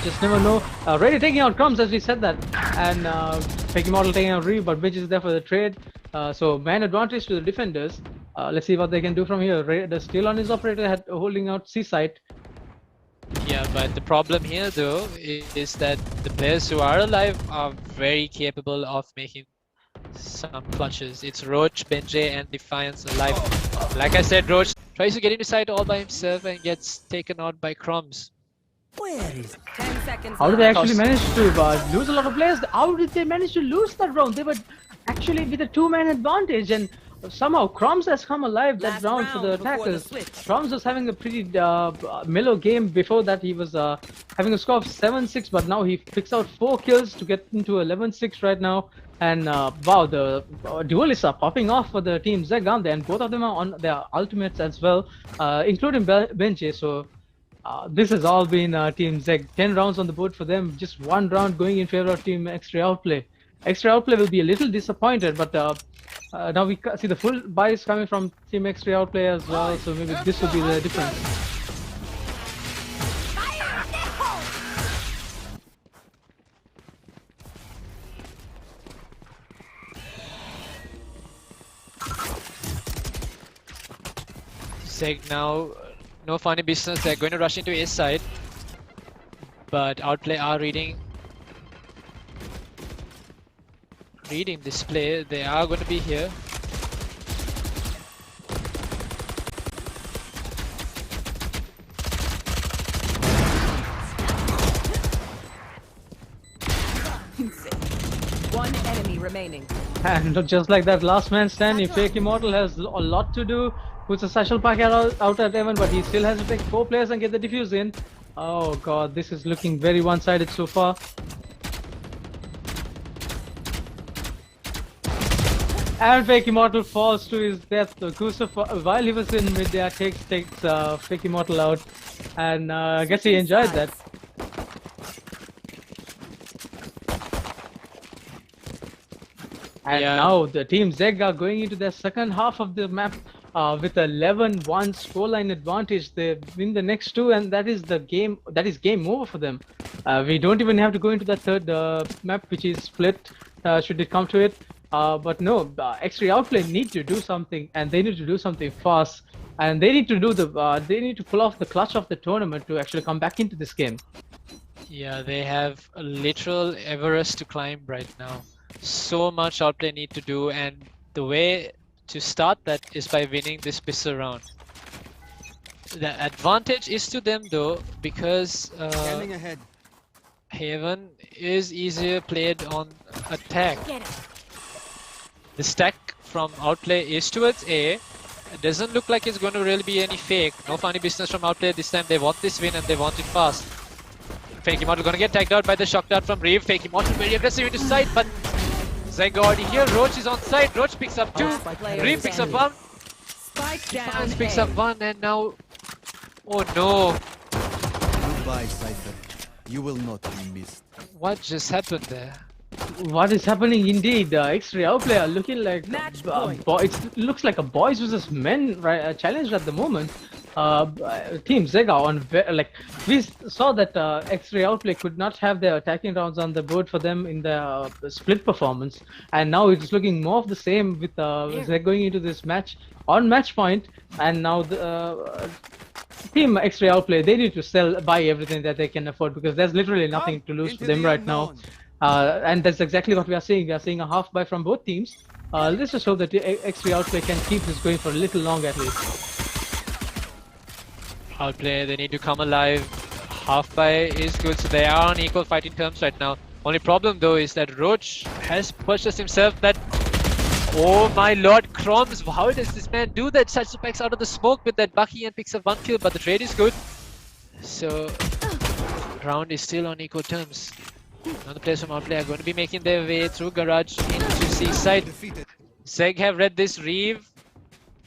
just never know. Raider taking out Crumbs, as we said that, and Fake Immortal taking out Reeve, but Bitch is there for the trade. So, man advantage to the defenders. Let's see what they can do from here. Raider still on his operator, holding out C site. Yeah, but the problem here though is that the players who are alive are very capable of making some clutches. It's Roach, Benji and Defiance alive. Like I said, Roach tries to get into side all by himself and gets taken out by Crumbs. 10 seconds. How did they actually manage to lose a lot of players? How did they manage to lose that round? They were actually with a 2-man advantage, and somehow Crumbs has come alive that round for the attackers. Crumbs was having a pretty mellow game. Before that, he was having a score of 7-6, but now he picks out 4 kills to get into 11-6 right now. And wow, the duelists are popping off for the Team Zegg, aren't they? And both of them are on their ultimates as well, including Benji. So this has all been Team Zegg. 10 rounds on the board for them, just 1 round going in favor of Team X3 Outplay. X3 Outplay will be a little disappointed, but now we see the full buys coming from Team X3 Outplay as well, so maybe this will be the difference. Zegg now, no funny business. They're going to rush into A side, but Outplay are reading this play. They are going to be here. One enemy remaining. And just like that, last man standing. Fake Immortal has a lot to do. puts a satchel packet out at Evan, but he still has to take 4 players and get the defuse in. Oh god, this is looking very one-sided so far. And Fake Immortal falls to his death. Gustav, while he was in mid-air, takes Fake Immortal out, and I guess he enjoyed that. And now the team Zegg are going into their second half of the map with a 11-1 scoreline advantage. They win the next 2, and that is the game. That is game over for them. We don't even have to go into the third map, which is split. Should it come to it? But no, X3 Outplay need to do something, and they need to do something fast. And they need to do they need to pull off the clutch of the tournament to actually come back into this game. Yeah, they have a literal Everest to climb right now. So much Outplay need to do, and the way to start that is by winning this pistol round. The advantage is to them though, because ahead. Haven is easier played on attack. The stack from Outplay is towards A. It doesn't look like it's going to really be any fake. No funny business from Outplay this time. They want this win and they want it fast. Fake Immortal going to get tagged out by the shock dart from Reeve. Fake Immortal very aggressive into side, but Zegg already here. Roach is on side. Roach picks up 2. Reeve picks up 1. Fans picks up 1, and now... Oh no! Goodbye, Cypher. You will not be missed. What just happened there? What is happening indeed? X3 Outplay are looking like it looks like a boys versus men challenge at the moment. Team Zegg are on we saw that X3 Outplay could not have their attacking rounds on the board for them in the split performance, and now it's looking more of the same with Zegg going into this match on match point, and now the Team X3 Outplay, they need to buy everything that they can afford, because there's literally nothing to lose for them right now. And that's exactly what we are seeing. We are seeing a half buy from both teams. Let's just hope that X3 Outplay can keep this going for a little longer at least. Outplay, they need to come alive. Half buy is good, so they are on equal fighting terms right now. Only problem though is that Roach has purchased himself that... Oh my lord, Chroms, how does this man do that? Such packs out of the smoke with that Bucky and picks up 1 kill, but the trade is good. So, round is still on equal terms. Now the players from Outplay are going to be making their way through Garage into C-side. Zegg have read this. Reeve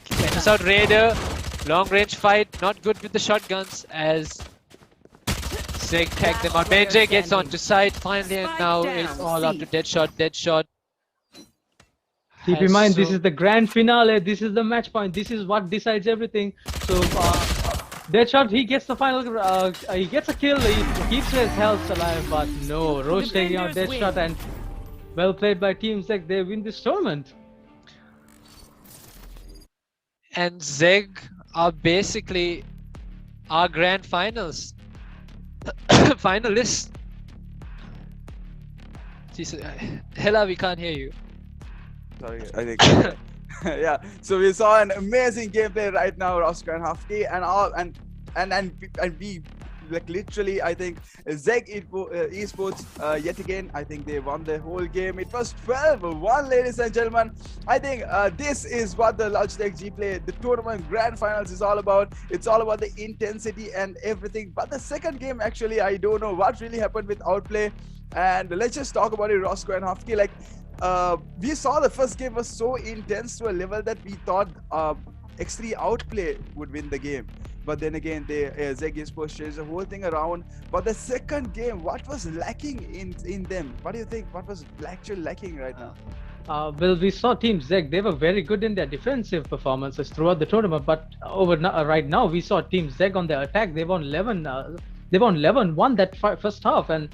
sends out Raider. Long range fight, not good with the shotguns as Zegg tagged them out. Majay gets onto side finally, and now it's all up to Deadshot. Deadshot. Keep in mind, this is the grand finale. This is the match point. This is what decides everything. So, Deadshot, he gets the final. He gets a kill. He keeps his health alive, but no. Roach taking out Deadshot, and well played by Team Zegg. They win this tournament. And Zegg are basically our grand finals finalists. Jesus, Hella, we can't hear you. Sorry, I think. Yeah. So we saw an amazing gameplay right now, Roscoe and Hafke, and we literally, I think Zegg Esports yet again, I think they won the whole game. It was 12-1, ladies and gentlemen. I think this is what the Logitech G Play, the tournament grand finals is all about. It's all about the intensity and everything. But the second game, actually, I don't know what really happened with Outplay. And let's just talk about it, Roscoe and Hafke. Like, we saw the first game was so intense to a level that we thought X3 Outplay would win the game. But then again, Zegg Esports changed the whole thing around. But the second game, what was lacking in them? What do you think? What was actually lacking right now? Well, we saw Team Zegg. They were very good in their defensive performances throughout the tournament. But right now, we saw Team Zegg on their attack. They won 11. They won 11-1 that first half, and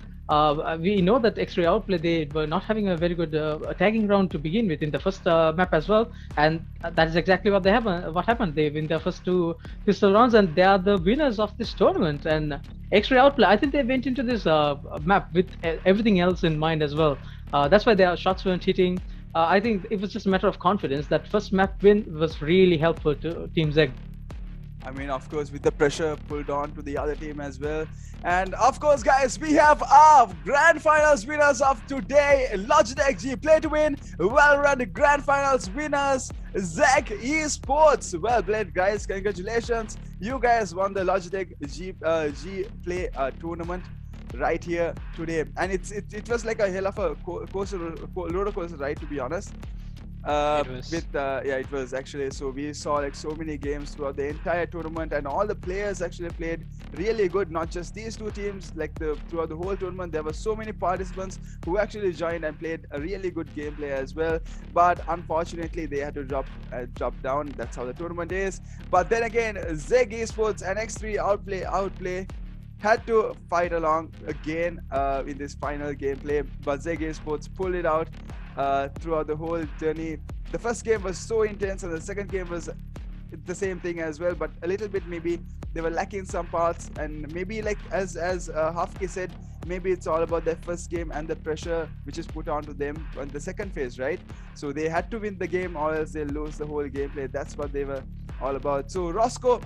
we know that X3 Outplay, they were not having a very good attacking round to begin with in the first map as well, and that is exactly what happened. They win their first 2 pistol rounds, and they are the winners of this tournament. And X3 Outplay, I think they went into this map with everything else in mind as well. That's why their shots weren't hitting. I think it was just a matter of confidence. That first map win was really helpful to Team Zegg. I mean, of course, with the pressure pulled on to the other team as well. And of course, guys, we have our grand finals winners of today. Logitech G Play to Win Valorant grand finals winners, Zegg Esports. Well played, guys. Congratulations. You guys won the Logitech G Play tournament right here today. And it was like a hell of a roller coaster ride, to be honest. It was. Yeah, it was actually. So we saw like so many games throughout the entire tournament, and all the players actually played really good. Not just these two teams, like throughout the whole tournament, there were so many participants who actually joined and played a really good gameplay as well. But unfortunately, they had to drop down. That's how the tournament is. But then again, Zegg Esports and X3 Outplay had to fight along again in this final gameplay, but Zegg Esports pulled it out throughout the whole journey. The first game was so intense, and the second game was the same thing as well, but a little bit maybe they were lacking some parts, and maybe like as Hafke said, maybe it's all about their first game and the pressure which is put onto them on the second phase, right? So they had to win the game or else they'll lose the whole gameplay. That's what they were all about. So Roscoe,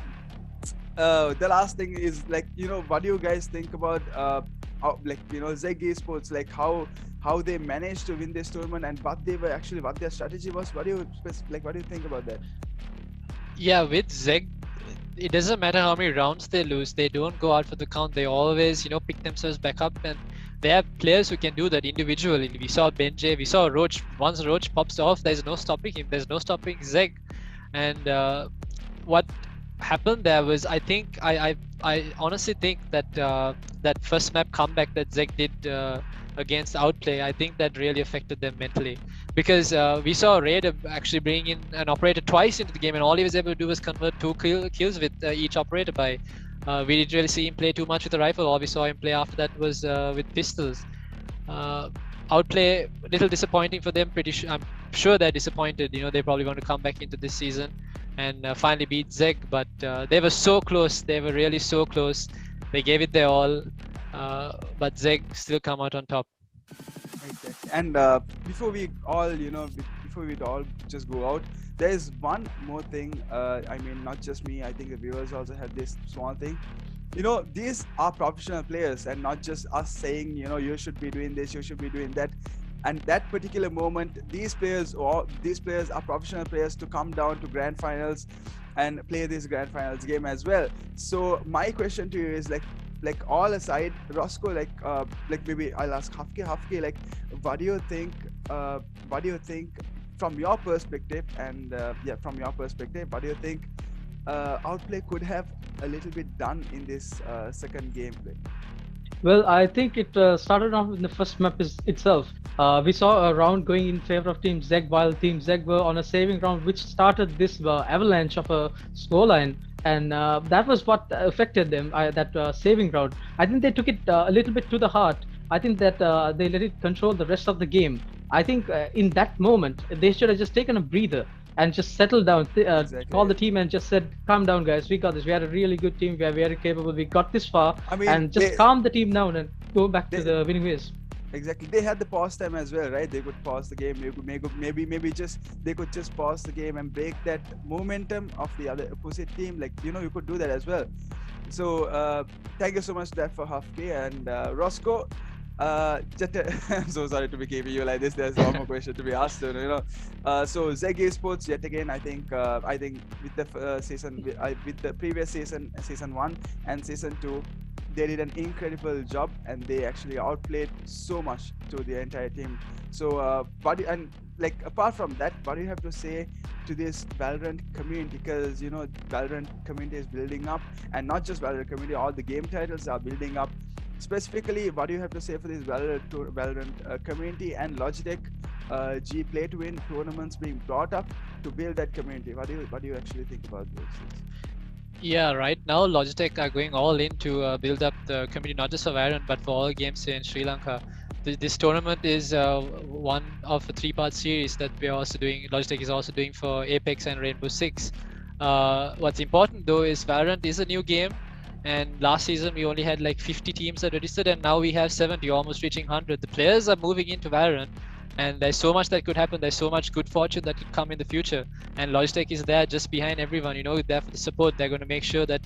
the last thing is, like, what do you guys think about Zegg Esports, like how they managed to win this tournament and what their strategy was? What do you think about that? Yeah, with Zegg, it doesn't matter how many rounds they lose, they don't go out for the count. They always, pick themselves back up, and they have players who can do that individually. We saw Benjay, we saw Roach. Once Roach pops off, there's no stopping him. There's no stopping Zegg. And what happened there was, I honestly think that that first map comeback that Zegg did against Outplay, I think that really affected them mentally, because we saw Raider actually bring in an operator twice into the game, and all he was able to do was convert 2 kills with each operator. We didn't really see him play too much with the rifle. All we saw him play after that was with pistols. Outplay, a little disappointing for them. I'm sure they're disappointed. They probably want to come back into this season and finally beat Zegg, but they were so close. They were really so close. They gave it their all, but Zegg still come out on top. Exactly. And before we all just go out, there's one more thing. I mean, not just me, I think the viewers also have this small thing. These are professional players, and not just us saying, you should be doing this, you should be doing that. And that particular moment, these players are professional players to come down to grand finals and play this grand finals game as well. So my question to you is, like all aside, Roscoe, like maybe I'll ask Hafke, like what do you think from your perspective, and from your perspective, what do you think Outplay could have a little bit done in this second gameplay? Well, I think it started off in the first map itself. We saw a round going in favor of Team Zegg, while Team Zegg were on a saving round, which started this avalanche of a scoreline. And that was what affected them, that saving round. I think they took it a little bit to the heart. I think that they let it control the rest of the game. I think in that moment, they should have just taken a breather and just settled down, Exactly. called the team and just said, calm down guys, we got this, we had a really good team, we are very capable, we got this far. I mean, and just calm the team down and go back to the winning ways. Exactly, they had the pause time as well, right? They could pause the game. Maybe they could just pause the game and break that momentum of the other opposite team. Like, you could do that as well. So thank you so much for Hafke and Roscoe. I'm so sorry to be keeping you like this. There's one more question to be asked. So Zegg Esports, yet again, I think with the season, with the previous season 1 and season 2, they did an incredible job, and they actually outplayed so much to the entire team. So apart from that, what do you have to say to this Valorant community? Because Valorant community is building up, and not just Valorant community, all the game titles are building up. Specifically, what do you have to say for this Valorant community and Logitech G Play to Win tournaments being brought up to build that community? What do you actually think about those things? Yeah, right now Logitech are going all in to build up the community, not just for Valorant but for all games in Sri Lanka. This tournament is one of a 3-part series that we are also doing. Logitech is also doing for Apex and Rainbow Six. What's important though is Valorant is a new game, and last season we only had like 50 teams that registered, and now we have 70, almost reaching 100. The players are moving into Valorant, and there's so much that could happen. There's so much good fortune that could come in the future, and Logitech is there just behind everyone. You know, there for the support. They're going to make sure that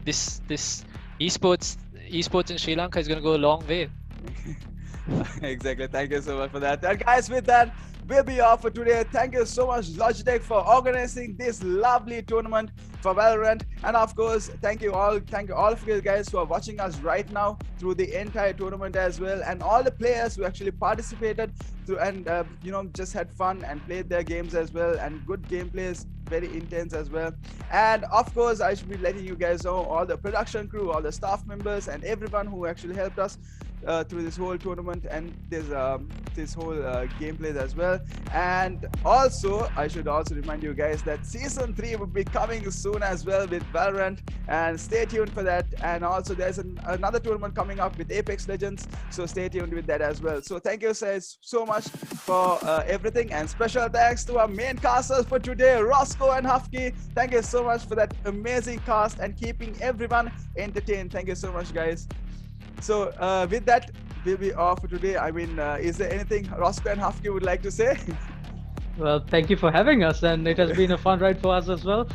this esports in Sri Lanka is going to go a long way. Exactly. Thank you so much for that. And guys, with that, we'll be off for today. Thank you so much, Logitech, for organizing this lovely tournament for Valorant. And of course, thank you all. Thank you all of you guys who are watching us right now through the entire tournament as well, and all the players who actually participated to and just had fun and played their games as well, and good gameplays, very intense as well. And of course, I should be letting you guys know all the production crew, all the staff members, and everyone who actually helped us through this whole tournament and this whole gameplays as well. And also, I should also remind you guys that season 3 will be coming soon as well with Valorant, and stay tuned for that. And also, there's another tournament coming up with Apex Legends, so stay tuned with that as well. So thank you guys so much for everything, and special thanks to our main casters for today, Roscoe and Hufki. Thank you so much for that amazing cast and keeping everyone entertained. Thank you so much, guys. So with that, we'll be off for today. I mean, is there anything Roscoe and Hufki would like to say? Well, thank you for having us, and it has been a fun ride for us as well.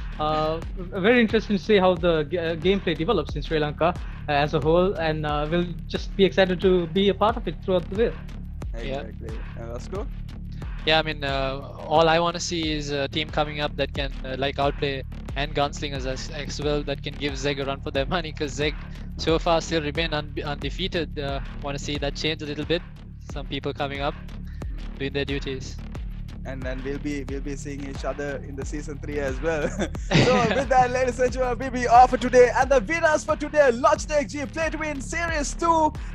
Very interesting to see how the gameplay develops in Sri Lanka as a whole, and we'll just be excited to be a part of it throughout the way. Exactly. And Roscoe? Yeah, I mean, all I want to see is a team coming up that can, like Outplay and Gunslingers as well, that can give Zegg a run for their money, because Zegg so far still remain undefeated. Want to see that change a little bit. Some people coming up, doing their duties. And then we'll be seeing each other in the season 3 as well. So with that, ladies and gentlemen, we'll be off for today, and the winners for today, Logitech G Play to Win Series 2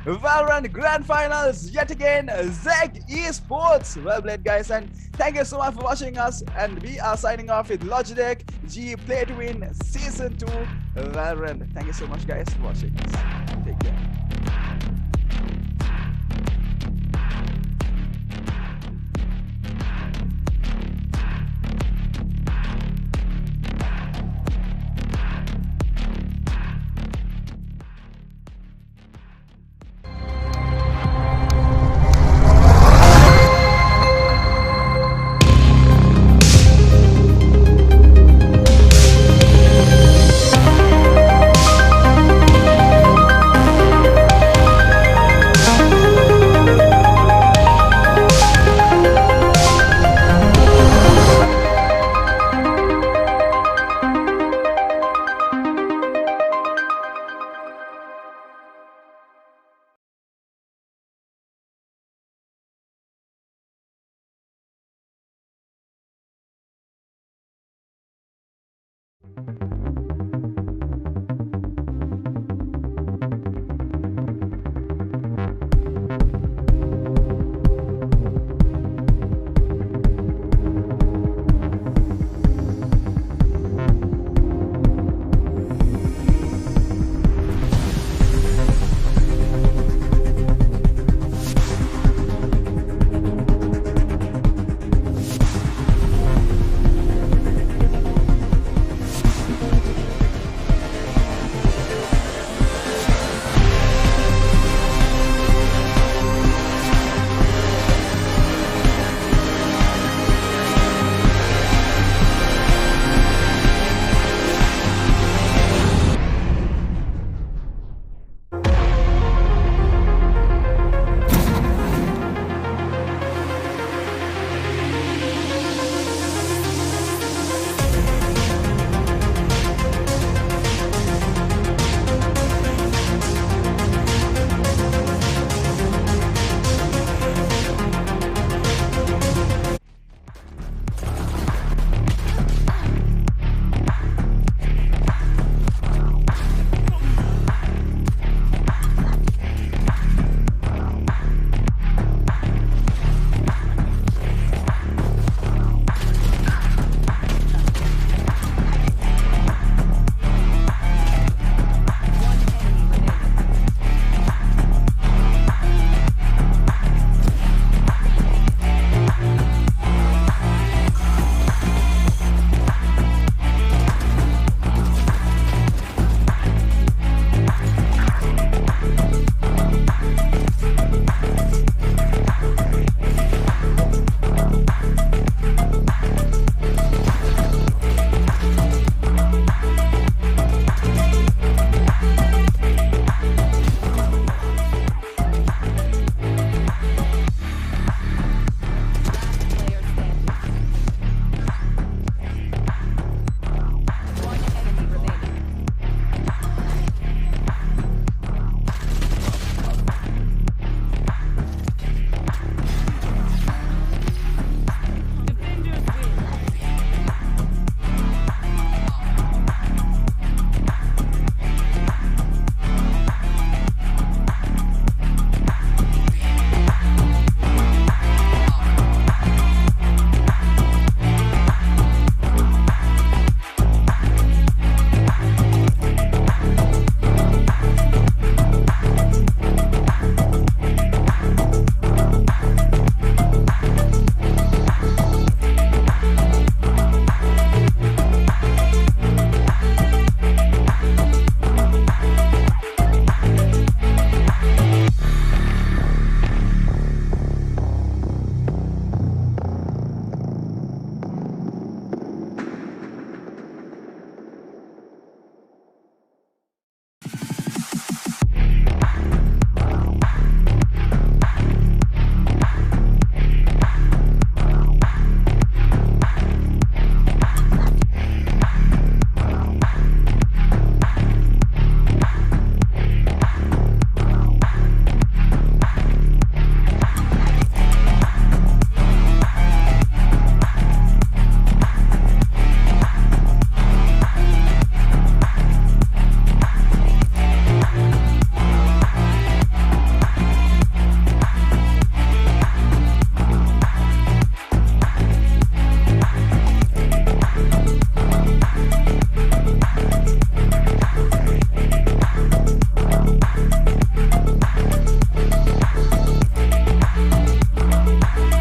Valorant Grand Finals, yet again Zegg Esports. Well played, guys, and thank you so much for watching us, and we are signing off with Logitech G Play to Win Season 2 Valorant. Thank you so much, guys, for watching us. Take care.